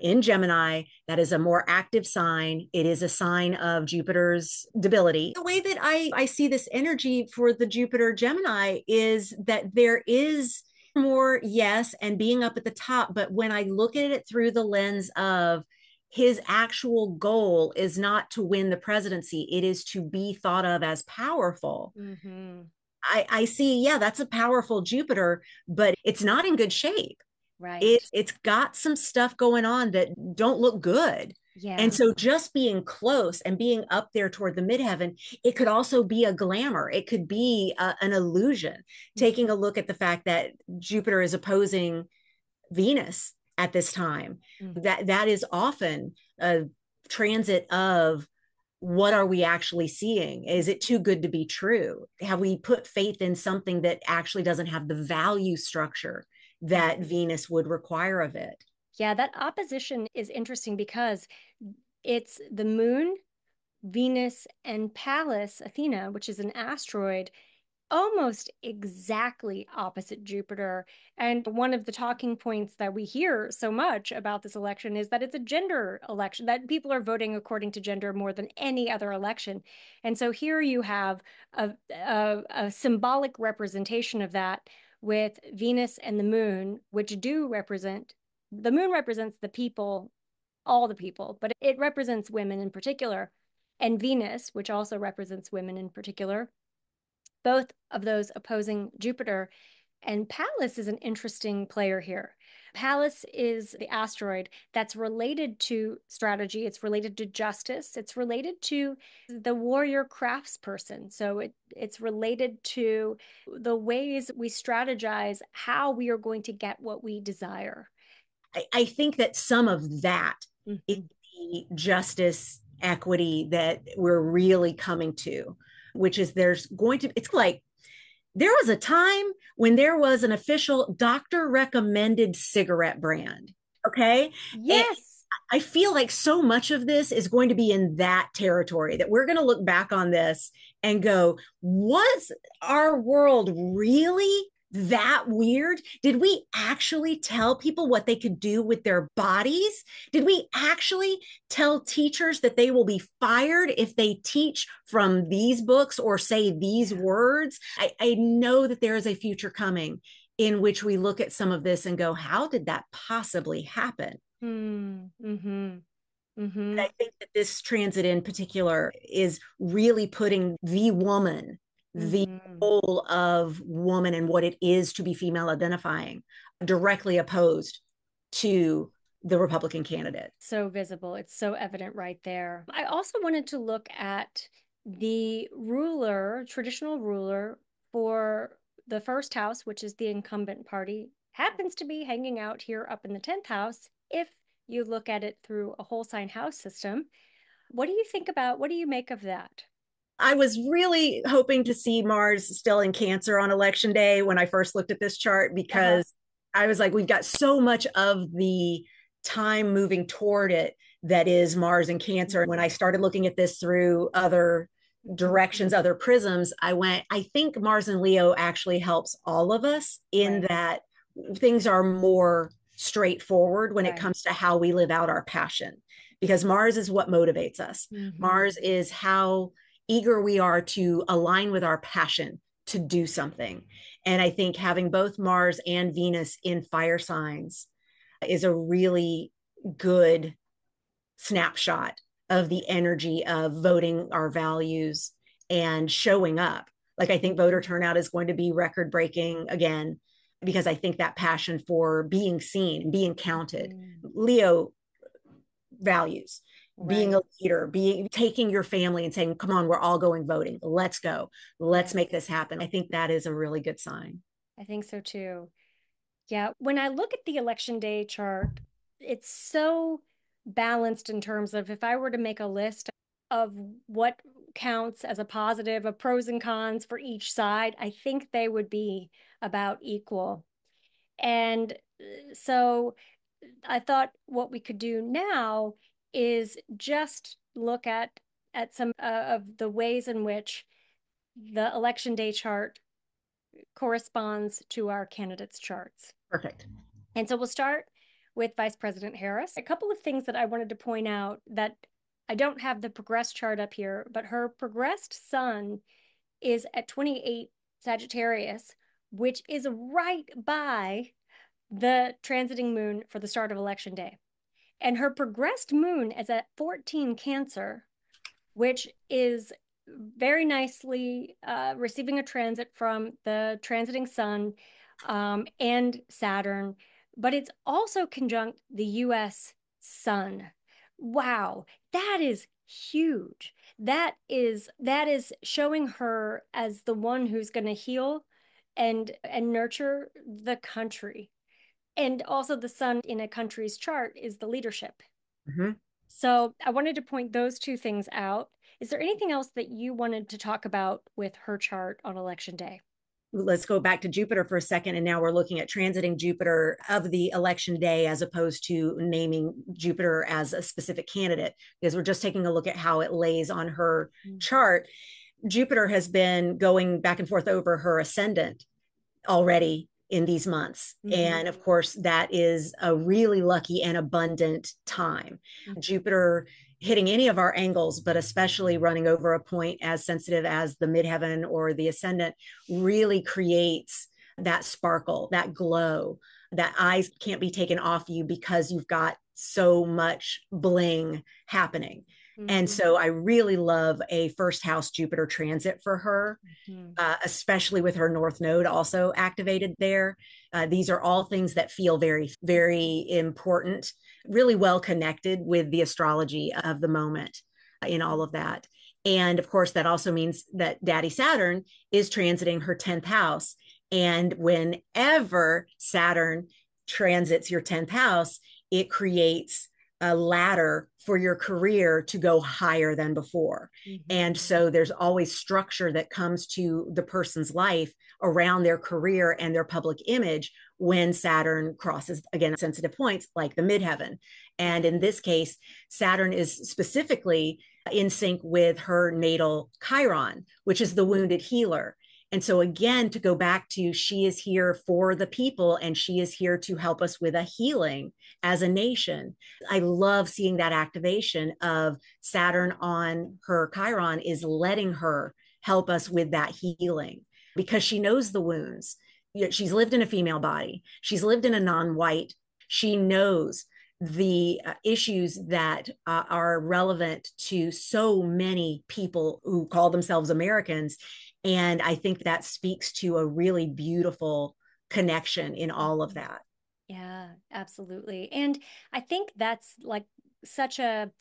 in Gemini, that is a more active sign. It is a sign of Jupiter's debility. The way that I see this energy for the Jupiter Gemini is that there is more, yes, and being up at the top. But when I look at it through the lens of his actual goal is not to win the presidency, it is to be thought of as powerful. Mm-hmm. I see, yeah, that's a powerful Jupiter, but it's not in good shape. Right. It's got some stuff going on that don't look good. And Yeah. so just being close and being up there toward the midheaven, it could also be a glamour. It could be an illusion. Taking a look at the fact that Jupiter is opposing Venus at this time, Mm-hmm. that is often a transit of, what are we actually seeing? Is it too good to be true? Have we put faith in something that actually doesn't have the value structure that Venus would require of it? Yeah, that opposition is interesting because it's the moon, Venus, and Pallas, Athena, which is an asteroid, almost exactly opposite Jupiter. And one of the talking points that we hear so much about this election is that it's a gender election, that people are voting according to gender more than any other election. And so here you have a symbolic representation of that with Venus and the moon, which do represent, the moon represents the people, all the people, but it represents women in particular. And Venus, which also represents women in particular, both of those opposing Jupiter. And Pallas is an interesting player here. Pallas is the asteroid that's related to strategy, it's related to justice, it's related to the warrior craftsperson. So it's related to the ways we strategize how we are going to get what we desire. I think that some of that is Mm-hmm. the justice equity that we're really coming to, which is there's going to, it's like, there was a time when there was an official doctor recommended cigarette brand. Okay. And Yes. I feel like so much of this is going to be in that territory, that we're going to look back on this and go, was our world really that weird? Did we actually tell people what they could do with their bodies? Did we actually tell teachers that they will be fired if they teach from these books or say these Yeah. words? I know that there is a future coming in which we look at some of this and go, how did that possibly happen? Mm-hmm. Mm-hmm. I think that this transit in particular is really putting the woman, the Mm-hmm. role of woman and what it is to be female identifying, directly opposed to the Republican candidate. So visible. It's so evident right there. I also wanted to look at the ruler, traditional ruler for the first house, which is the incumbent party, happens to be hanging out here up in the 10th house if you look at it through a whole sign house system. What do you think about, what do you make of that? I was really hoping to see Mars still in Cancer on election day when I first looked at this chart, Uh-huh. because I was like, we've got so much of the time moving toward it that is Mars and Cancer. When I started looking at this through other directions, other prisms, I went, I think Mars and Leo actually helps all of us in Right, that things are more straightforward when it right. comes to how we live out our passion, because Mars is what motivates us. Hmm. Mars is how eager we are to align with our passion to do something. And I think having both Mars and Venus in fire signs is a really good snapshot of the energy of voting our values and showing up. Like, I think voter turnout is going to be record breaking again, because I think that passion for being seen, being counted, Hmm. Leo values, being Right. a leader, being taking your family and saying, come on, we're all going voting, let's go, let's Yes, make this happen. I think that is a really good sign. I think so too. Yeah, when I look at the election day chart, it's so balanced in terms of if I were to make a list of what counts as a positive, of pros and cons for each side, I think they would be about equal. And so I thought what we could do now is just look at some of the ways in which the election day chart corresponds to our candidates' charts. Perfect. And so we'll start with Vice President Harris. A couple of things that I wanted to point out that I don't have the progressed chart up here, but her progressed sun is at 28 Sagittarius, which is right by the transiting moon for the start of election day. And her progressed moon is at 14 Cancer, which is very nicely receiving a transit from the transiting sun and Saturn, but it's also conjunct the US sun. Wow, that is huge. That is showing her as the one who's going to heal and nurture the country. And also the sun in a country's chart is the leadership. Mhm. So I wanted to point those two things out. Is there anything else that you wanted to talk about with her chart on election day? Let's go back to Jupiter for a second. And now we're looking at transiting Jupiter of the election day, as opposed to naming Jupiter as a specific candidate, because we're just taking a look at how it lays on her chart. Jupiter has been going back and forth over her ascendant already in these months. Mm-hmm. And of course, that is a really lucky and abundant time. Jupiter hitting any of our angles, but especially running over a point as sensitive as the midheaven or the ascendant, really creates that sparkle, that glow, that eyes can't be taken off you because you've got so much bling happening. And Mm-hmm. so I really love a first house Jupiter transit for her, Mm-hmm. especially with her North Node also activated there. These are all things that feel very, very important, really well connected with the astrology of the moment in all of that. And of course, that also means that Daddy Saturn is transiting her 10th house. And whenever Saturn transits your 10th house, it creates a ladder for your career to go higher than before. Mm-hmm. And so there's always structure that comes to the person's life around their career and their public image when Saturn crosses, again, sensitive points like the midheaven. And in this case, Saturn is specifically in sync with her natal Chiron, which is the wounded healer. And so, again, to go back to, she is here for the people and she is here to help us with a healing as a nation. I love seeing that activation of Saturn on her Chiron is letting her help us with that healing, because she knows the wounds. She's lived in a female body, she's lived in a non white, she knows the issues that are relevant to so many people who call themselves Americans. And I think that speaks to a really beautiful connection in all of that. Yeah, absolutely. And I think that's like such a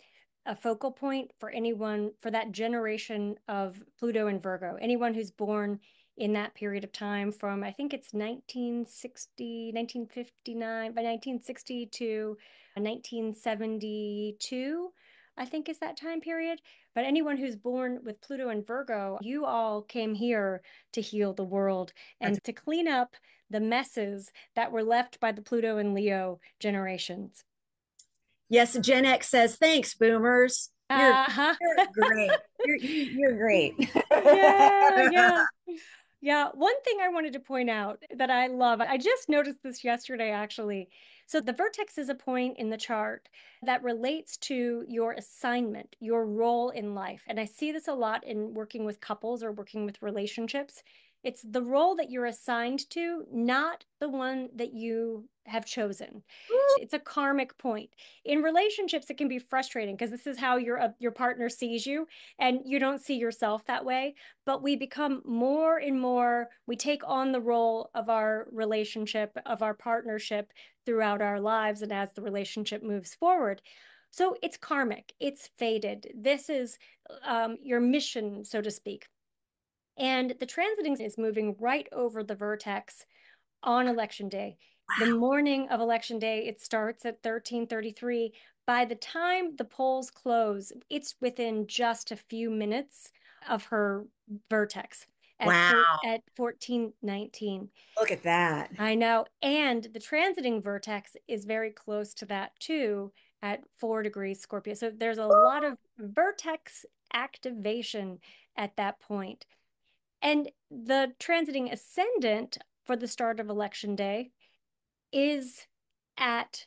focal point for anyone for that generation of Pluto and Virgo, anyone who's born in that period of time from I think it's 1960, 1959, by 1960 to 1972. I think is that time period. But anyone who's born with Pluto and Virgo, you all came here to heal the world That's and to clean up the messes that were left by the Pluto and Leo generations. yes. Gen X says thanks, boomers. Uh-huh. You're great. You're great. Yeah, yeah. Yeah, one thing I wanted to point out that I love, I just noticed this yesterday actually. So the vertex is a point in the chart that relates to your assignment, your role in life. And I see this a lot in working with couples or working with relationships. It's the role that you're assigned to, not the one that you have chosen. It's a karmic point. In relationships, it can be frustrating because this is how your partner sees you, and you don't see yourself that way. But we become more and more, we take on the role of our relationship, of our partnership throughout our lives, and as the relationship moves forward. So it's karmic, it's fated. This is your mission, so to speak. And the transiting is moving right over the vertex on election day. The morning of election day, it starts at 13:33. By the time the polls close, it's within just a few minutes of her vertex Wow. at 14:19. Look at that. I know. And the transiting vertex is very close to that too at 4 degrees Scorpio. So there's a lot of vertex activation at that point. And the transiting ascendant for the start of election day is at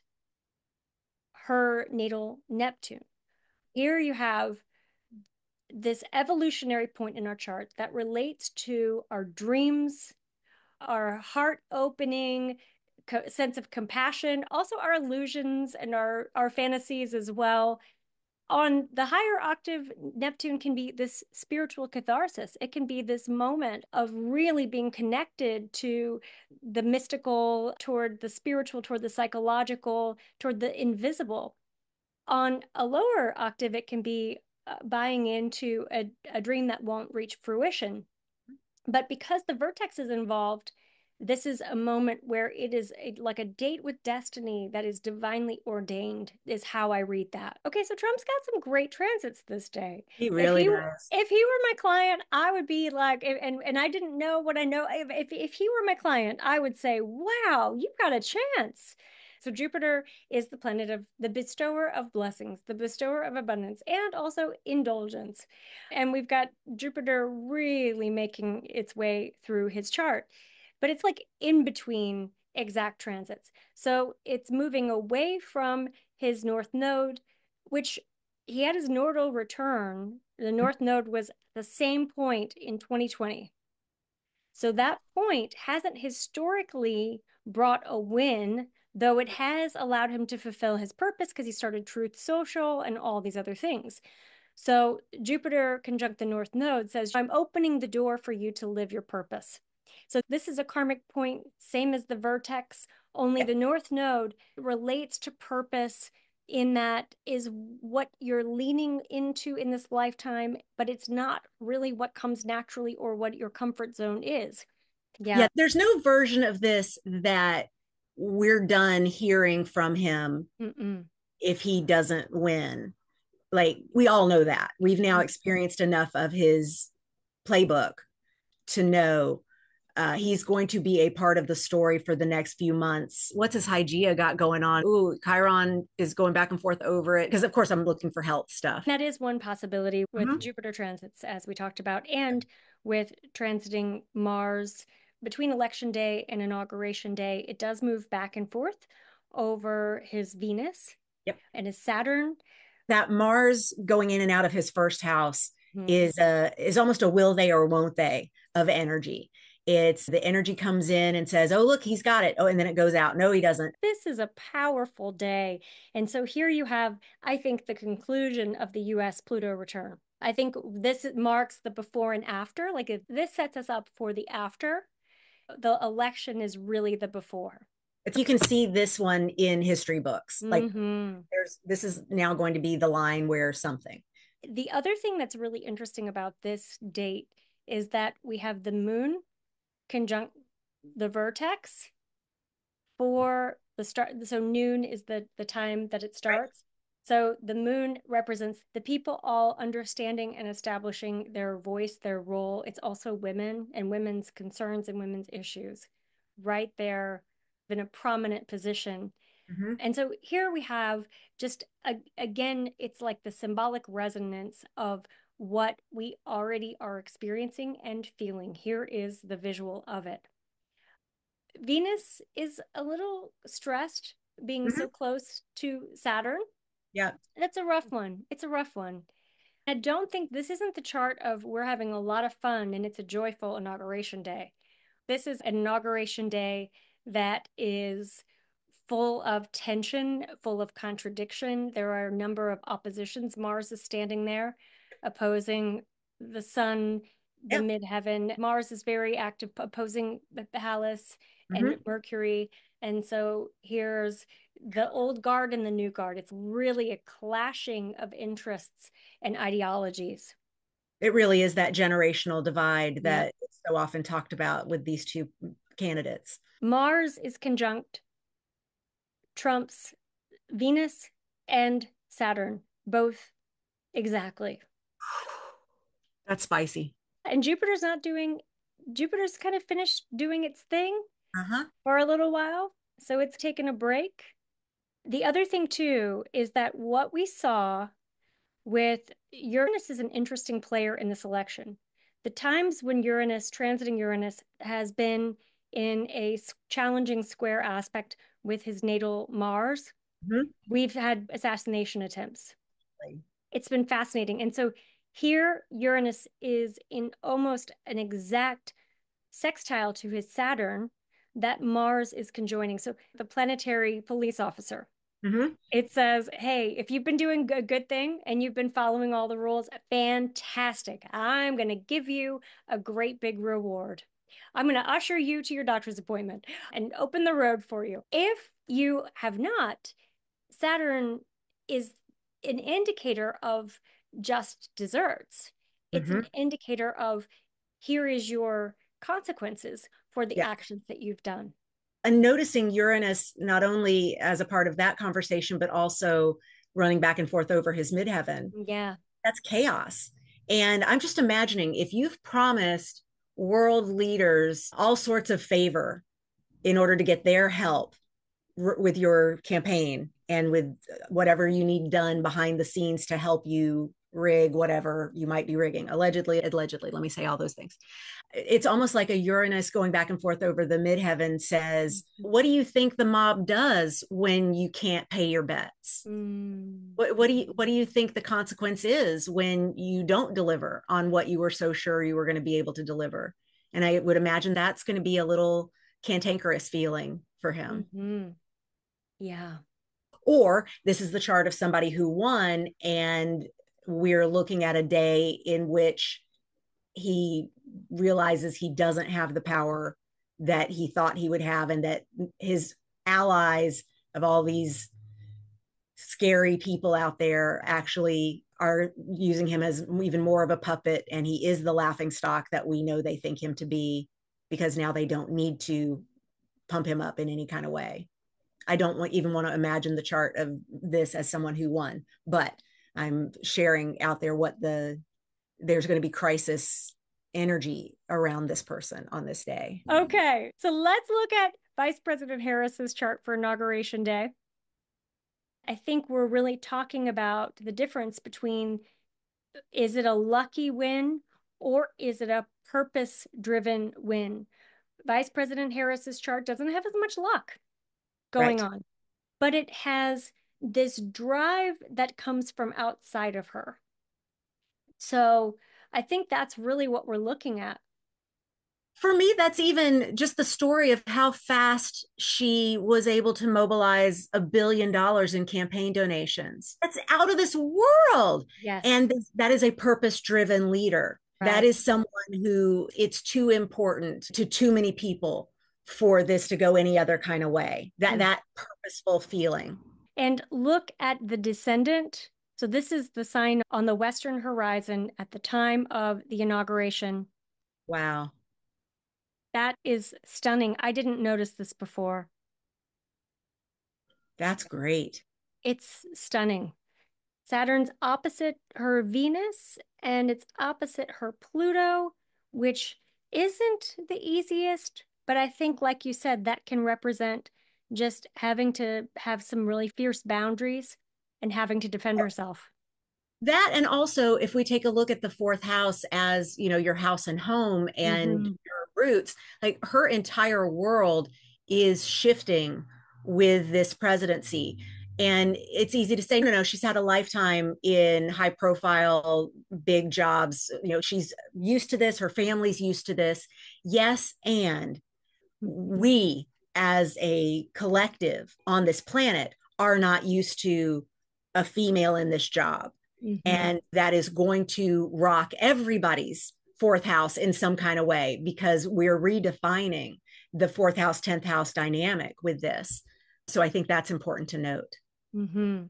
her natal Neptune. Here you have this evolutionary point in our chart that relates to our dreams, our heart opening sense of compassion, also our illusions and our fantasies as well. On the higher octave, Neptune can be this spiritual catharsis. It can be this moment of really being connected to the mystical, toward the spiritual, toward the psychological, toward the invisible. On a lower octave, it can be buying into a dream that won't reach fruition. But because the vertex is involved, this is a moment where it is like a date with destiny that is divinely ordained, is how I read that. Okay, so Trump's got some great transits this day. He If really he does. if he were my client, I would be like, and I didn't know what I know. If he were my client, I would say, wow, you've got a chance. So Jupiter is the planet of the bestower of blessings, the bestower of abundance, and also indulgence. And we've got Jupiter really making its way through his chart, but it's like in between exact transits. So it's moving away from his North Node, which he had his nodal return. The North Node was the same point in 2020. So that point hasn't historically brought a win, though it has allowed him to fulfill his purpose because he started Truth Social and all these other things. So Jupiter conjunct the North Node says, I'm opening the door for you to live your purpose. So this is a karmic point, same as the vertex, only Yep. the North Node relates to purpose in that is what you're leaning into in this lifetime, but it's not really what comes naturally or what your comfort zone is. Yeah, Yeah. there's no version of this that we're done hearing from him Mm-mm. if he doesn't win. Like we all know that. We've now experienced enough of his playbook to know he's going to be a part of the story for the next few months. What's his Hygeia got going on? Ooh, Chiron is going back and forth over it because, of course, I'm looking for health stuff. That is one possibility with Mhm. Jupiter transits, as we talked about, and with transiting Mars between election day and inauguration day. It does move back and forth over his Venus Yep. and his Saturn. That Mars going in and out of his first house Hmm. is almost a will they or won't they of energy. It's the energy comes in and says, "Oh, look, he's got it." Oh, and then it goes out. No, he doesn't. This is a powerful day. And so here you have, I think, the conclusion of the US Pluto return. I think this marks the before and after. Like if this sets us up for the after, the election is really the before. You can see this one in history books. Like Hmm. there's this is now going to be the line where something. The other thing that's really interesting about this date is that we have the moon conjunct the vertex for the start. So noon is the time that it Right. starts. So the moon represents the people all understanding and establishing their voice, their role. It's also women and women's concerns and women's issues right there in a prominent position. Mm-hmm. And so here we have just again, it's like the symbolic resonance of what we already are experiencing and feeling. Here is the visual of it. Venus is a little stressed being Mm-hmm. so close to Saturn. Yeah. That's a rough one. It's a rough one. I don't think this isn't the chart of we're having a lot of fun and it's a joyful inauguration day. This is an inauguration day that is full of tension, full of contradiction. There are a number of oppositions. Mars is standing there opposing the sun, the Yeah. midheaven. Mars is very active, opposing the Pallas and Mm-hmm. Mercury. And so here's the old guard and the new guard. It's really a clashing of interests and ideologies. It really is that generational divide Yep. that is so often talked about with these two candidates. Mars is conjunct Trump's Venus and Saturn, both exactly. That's spicy. And Jupiter's kind of finished doing its thing Uh-huh. for a little while. So it's taken a break. The other thing, too, is that what we saw with Uranus is an interesting player in this election. The times when Uranus, transiting Uranus, has been in a challenging square aspect with his natal Mars, Mm-hmm. we've had assassination attempts. It's been fascinating. And so here, Uranus is in almost an exact sextile to his Saturn that Mars is conjoining. So the planetary police officer. Mm-hmm. It says, hey, if you've been doing a good thing and you've been following all the rules, fantastic. I'm going to give you a great big reward. I'm going to usher you to your doctor's appointment and open the road for you. If you have not, Saturn is an indicator of just desserts. It's Mm-hmm. an indicator of here is your consequences for the Yes. actions that you've done. And noticing Uranus not only as a part of that conversation, but also running back and forth over his midheaven. Yeah. That's chaos. And I'm just imagining if you've promised world leaders all sorts of favor in order to get their help with your campaign and with whatever you need done behind the scenes to help you rig whatever you might be rigging, allegedly, let me say all those things. It's almost like a Uranus going back and forth over the midheaven says, what do you think the mob does when you can't pay your bets? Mm. What do you think the consequence is when you don't deliver on what you were so sure you were going to be able to deliver? And I would imagine that's going to be a little cantankerous feeling for him. Mm-hmm. Yeah. Or this is the chart of somebody who won, and we're looking at a day in which he realizes he doesn't have the power that he thought he would have, and that his allies of all these scary people out there actually are using him as even more of a puppet, and he is the laughing stock that we know they think him to be, because now they don't need to pump him up in any kind of way. I don't even want to imagine the chart of this as someone who won, but I'm sharing out there what there's going to be crisis energy around this person on this day. Okay. So let's look at Vice President Harris's chart for Inauguration Day. I think we're really talking about the difference between is it a lucky win or is it a purpose-driven win? Vice President Harris's chart doesn't have as much luck going Right. on, but it has this drive that comes from outside of her. So I think that's really what we're looking at. For me, that's even just the story of how fast she was able to mobilize $1 billion in campaign donations. That's out of this world. Yes, And that is a purpose driven leader. That right. is someone who it's too important to too many people for this to go any other kind of way. That purposeful feeling. And look at the descendant. So this is the sign on the western horizon at the time of the inauguration. Wow. That is stunning. I didn't notice this before. That's great. It's stunning. Saturn's opposite her Venus, and it's opposite her Pluto, which isn't the easiest, but I think, like you said, that can represent just having to have some really fierce boundaries and having to defend herself. That, and also if we take a look at the fourth house as, your house and home and Hmm. your roots, like her entire world is shifting with this presidency. And it's easy to say, no, no, she's had a lifetime in high profile, big jobs. She's used to this, her family's used to this. Yes. And we as a collective on this planet are not used to a female in this job. Hmm. And that is going to rock everybody's fourth house in some kind of way because we're redefining the fourth house, 10th house dynamic with this. So I think that's important to note. Hmm.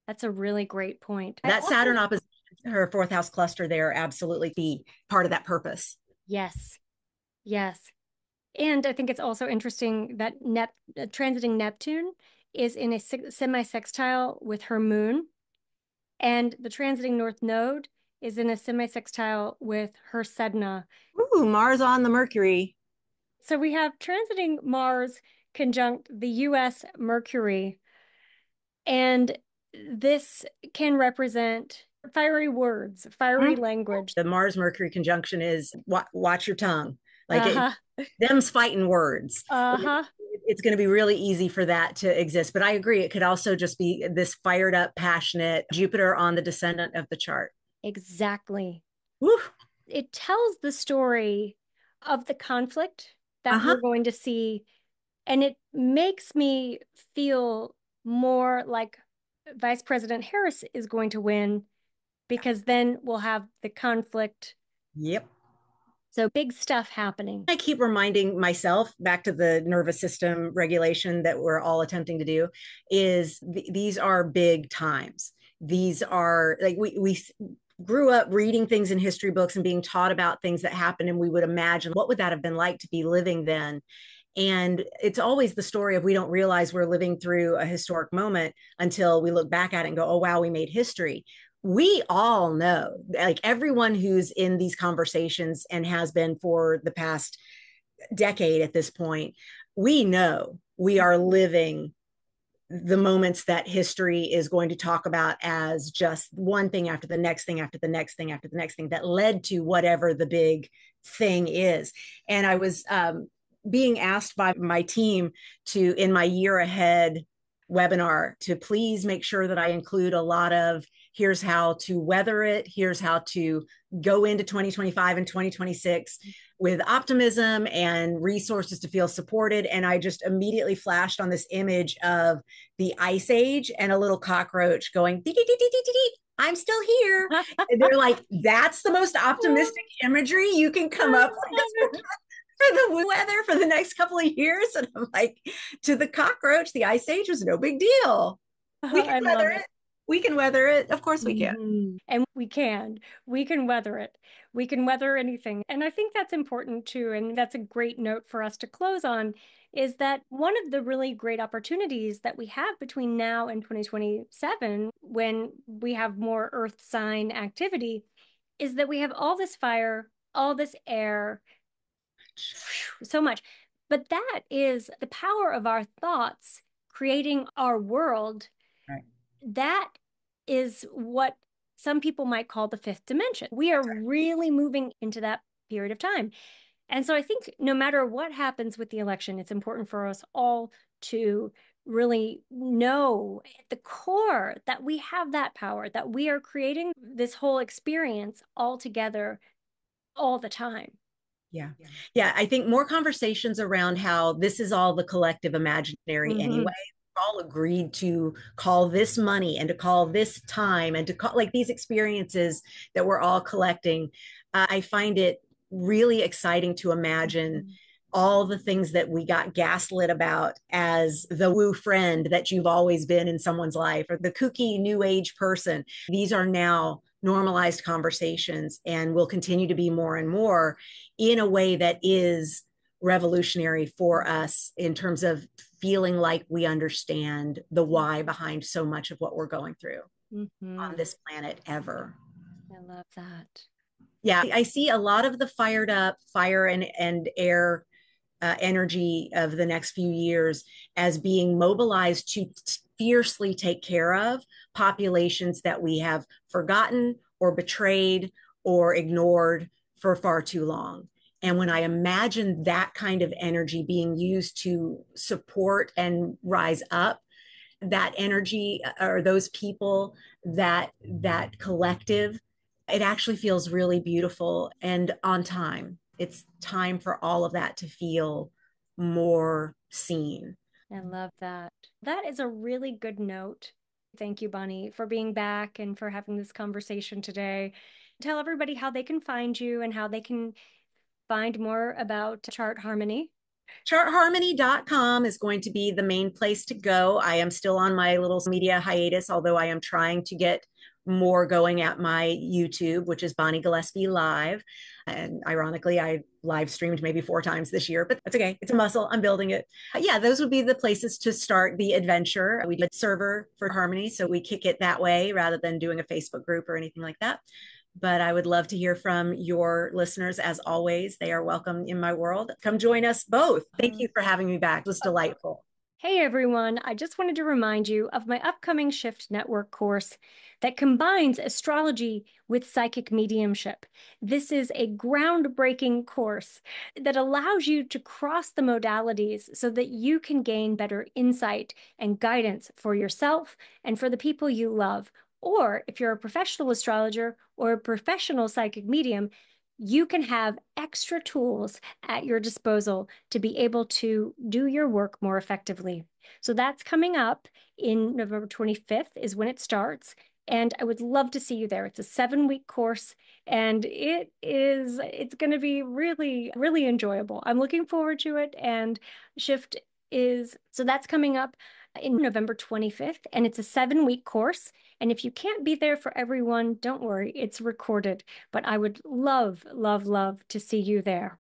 That's a really great point. I That also, Saturn opposition, her fourth house cluster there, absolutely be part of that purpose. yes, yes. And I think it's also interesting that transiting Neptune is in a semi-sextile with her moon, and the transiting North Node is in a semi-sextile with her Sedna. Ooh, Mars on the Mercury. So we have transiting Mars conjunct the US Mercury, and this can represent fiery words, fiery Mm. language. The Mars Mercury conjunction is watch your tongue. Like it, Uh-huh. them's fighting words. Uh-huh. It's going to be really easy for that to exist. But I agree, it could also just be this fired up, passionate Jupiter on the descendant of the chart. Exactly. Woo. It tells the story of the conflict Uh that huh. we're going to see, and it makes me feel more like Vice President Harris is going to win because then we'll have the conflict. Yep. So big stuff happening. I keep reminding myself back to the nervous system regulation that we're all attempting to do is these are big times. These are like we grew up reading things in history books and being taught about things that happened, and we would imagine what would that have been like to be living then. And it's always the story of we don't realize we're living through a historic moment until we look back at it and go, oh, wow, we made history. We all know, like everyone who's in these conversations and has been for the past decade at this point, we know we are living the moments that history is going to talk about as just one thing after the next thing after the next thing after the next thing that led to whatever the big thing is. And I was being asked by my team to, in my year ahead webinar, to please make sure that I include a lot of here's how to weather it, here's how to go into 2025 and 2026 with optimism and resources to feel supported. And I just immediately flashed on this image of the ice age and a little cockroach going, dee, dee, dee, dee, dee, dee, I'm still here. And they're like, that's the most optimistic imagery you can come up with for the weather for the next couple of years. And I'm like, to the cockroach, the ice age was no big deal. We can I weather love it. it. We can weather it. Of course we can. And we can weather it. We can weather anything. And I think that's important too. And that's a great note for us to close on is that one of the really great opportunities that we have between now and 2027, when we have more Earth sign activity, is that we have all this fire, all this air, so much. But that is the power of our thoughts creating our world. Right. That is what some people might call the fifth dimension. We are really moving into that period of time. And so I think no matter what happens with the election, it's important for us all to really know at the core that we have that power, that we are creating this whole experience all together all the time. Yeah. Yeah. I think more conversations around how this is all the collective imaginary anyway. Mhm. We've all agreed to call this money and to call this time and to call like these experiences that we're all collecting. I find it really exciting to imagine Mhm. all the things that we got gaslit about as the woo friend that you've always been in someone's life or the kooky new age person. These are now normalized conversations and will continue to be more and more in a way that is revolutionary for us in terms of feeling like we understand the why behind so much of what we're going through. on Hmm. this planet ever. I love that. Yeah, I see a lot of the fired up fire and air energy of the next few years as being mobilized to fiercely take care of populations that we have forgotten or betrayed or ignored for far too long. And when I imagine that kind of energy being used to support and rise up that energy or those people, that collective, it actually feels really beautiful and on time. It's time for all of that to feel more seen. I love that. That is a really good note. Thank you, Bonnie, for being back and for having this conversation today. Tell everybody how they can find you and how they can find more about chart harmony. Chartharmony.com is going to be the main place to go. I am still on my little media hiatus, although I am trying to get more going at my YouTube, which is Bonnie Gillespie Live. And ironically, I live streamed maybe 4 times this year, but that's okay. It's a muscle. I'm building it. Yeah, those would be the places to start the adventure. We did a server for Harmony, so we kick it that way rather than doing a Facebook group or anything like that. But I would love to hear from your listeners as always. They are welcome in my world. Come join us both. Thank you for having me back. It was delightful. Hey everyone, I just wanted to remind you of my upcoming Shift Network course that combines astrology with psychic mediumship. This is a groundbreaking course that allows you to cross the modalities so that you can gain better insight and guidance for yourself and for the people you love. Or if you're a professional astrologer or a professional psychic medium, you can have extra tools at your disposal to be able to do your work more effectively. So that's coming up in November 25th is when it starts. And I would love to see you there. It's a 7-week course and it's going to be really, really enjoyable. I'm looking forward to it. And so that's coming up in November 25th, and it's a 7-week course. And if you can't be there for everyone, don't worry, it's recorded. But I would love, love, love to see you there.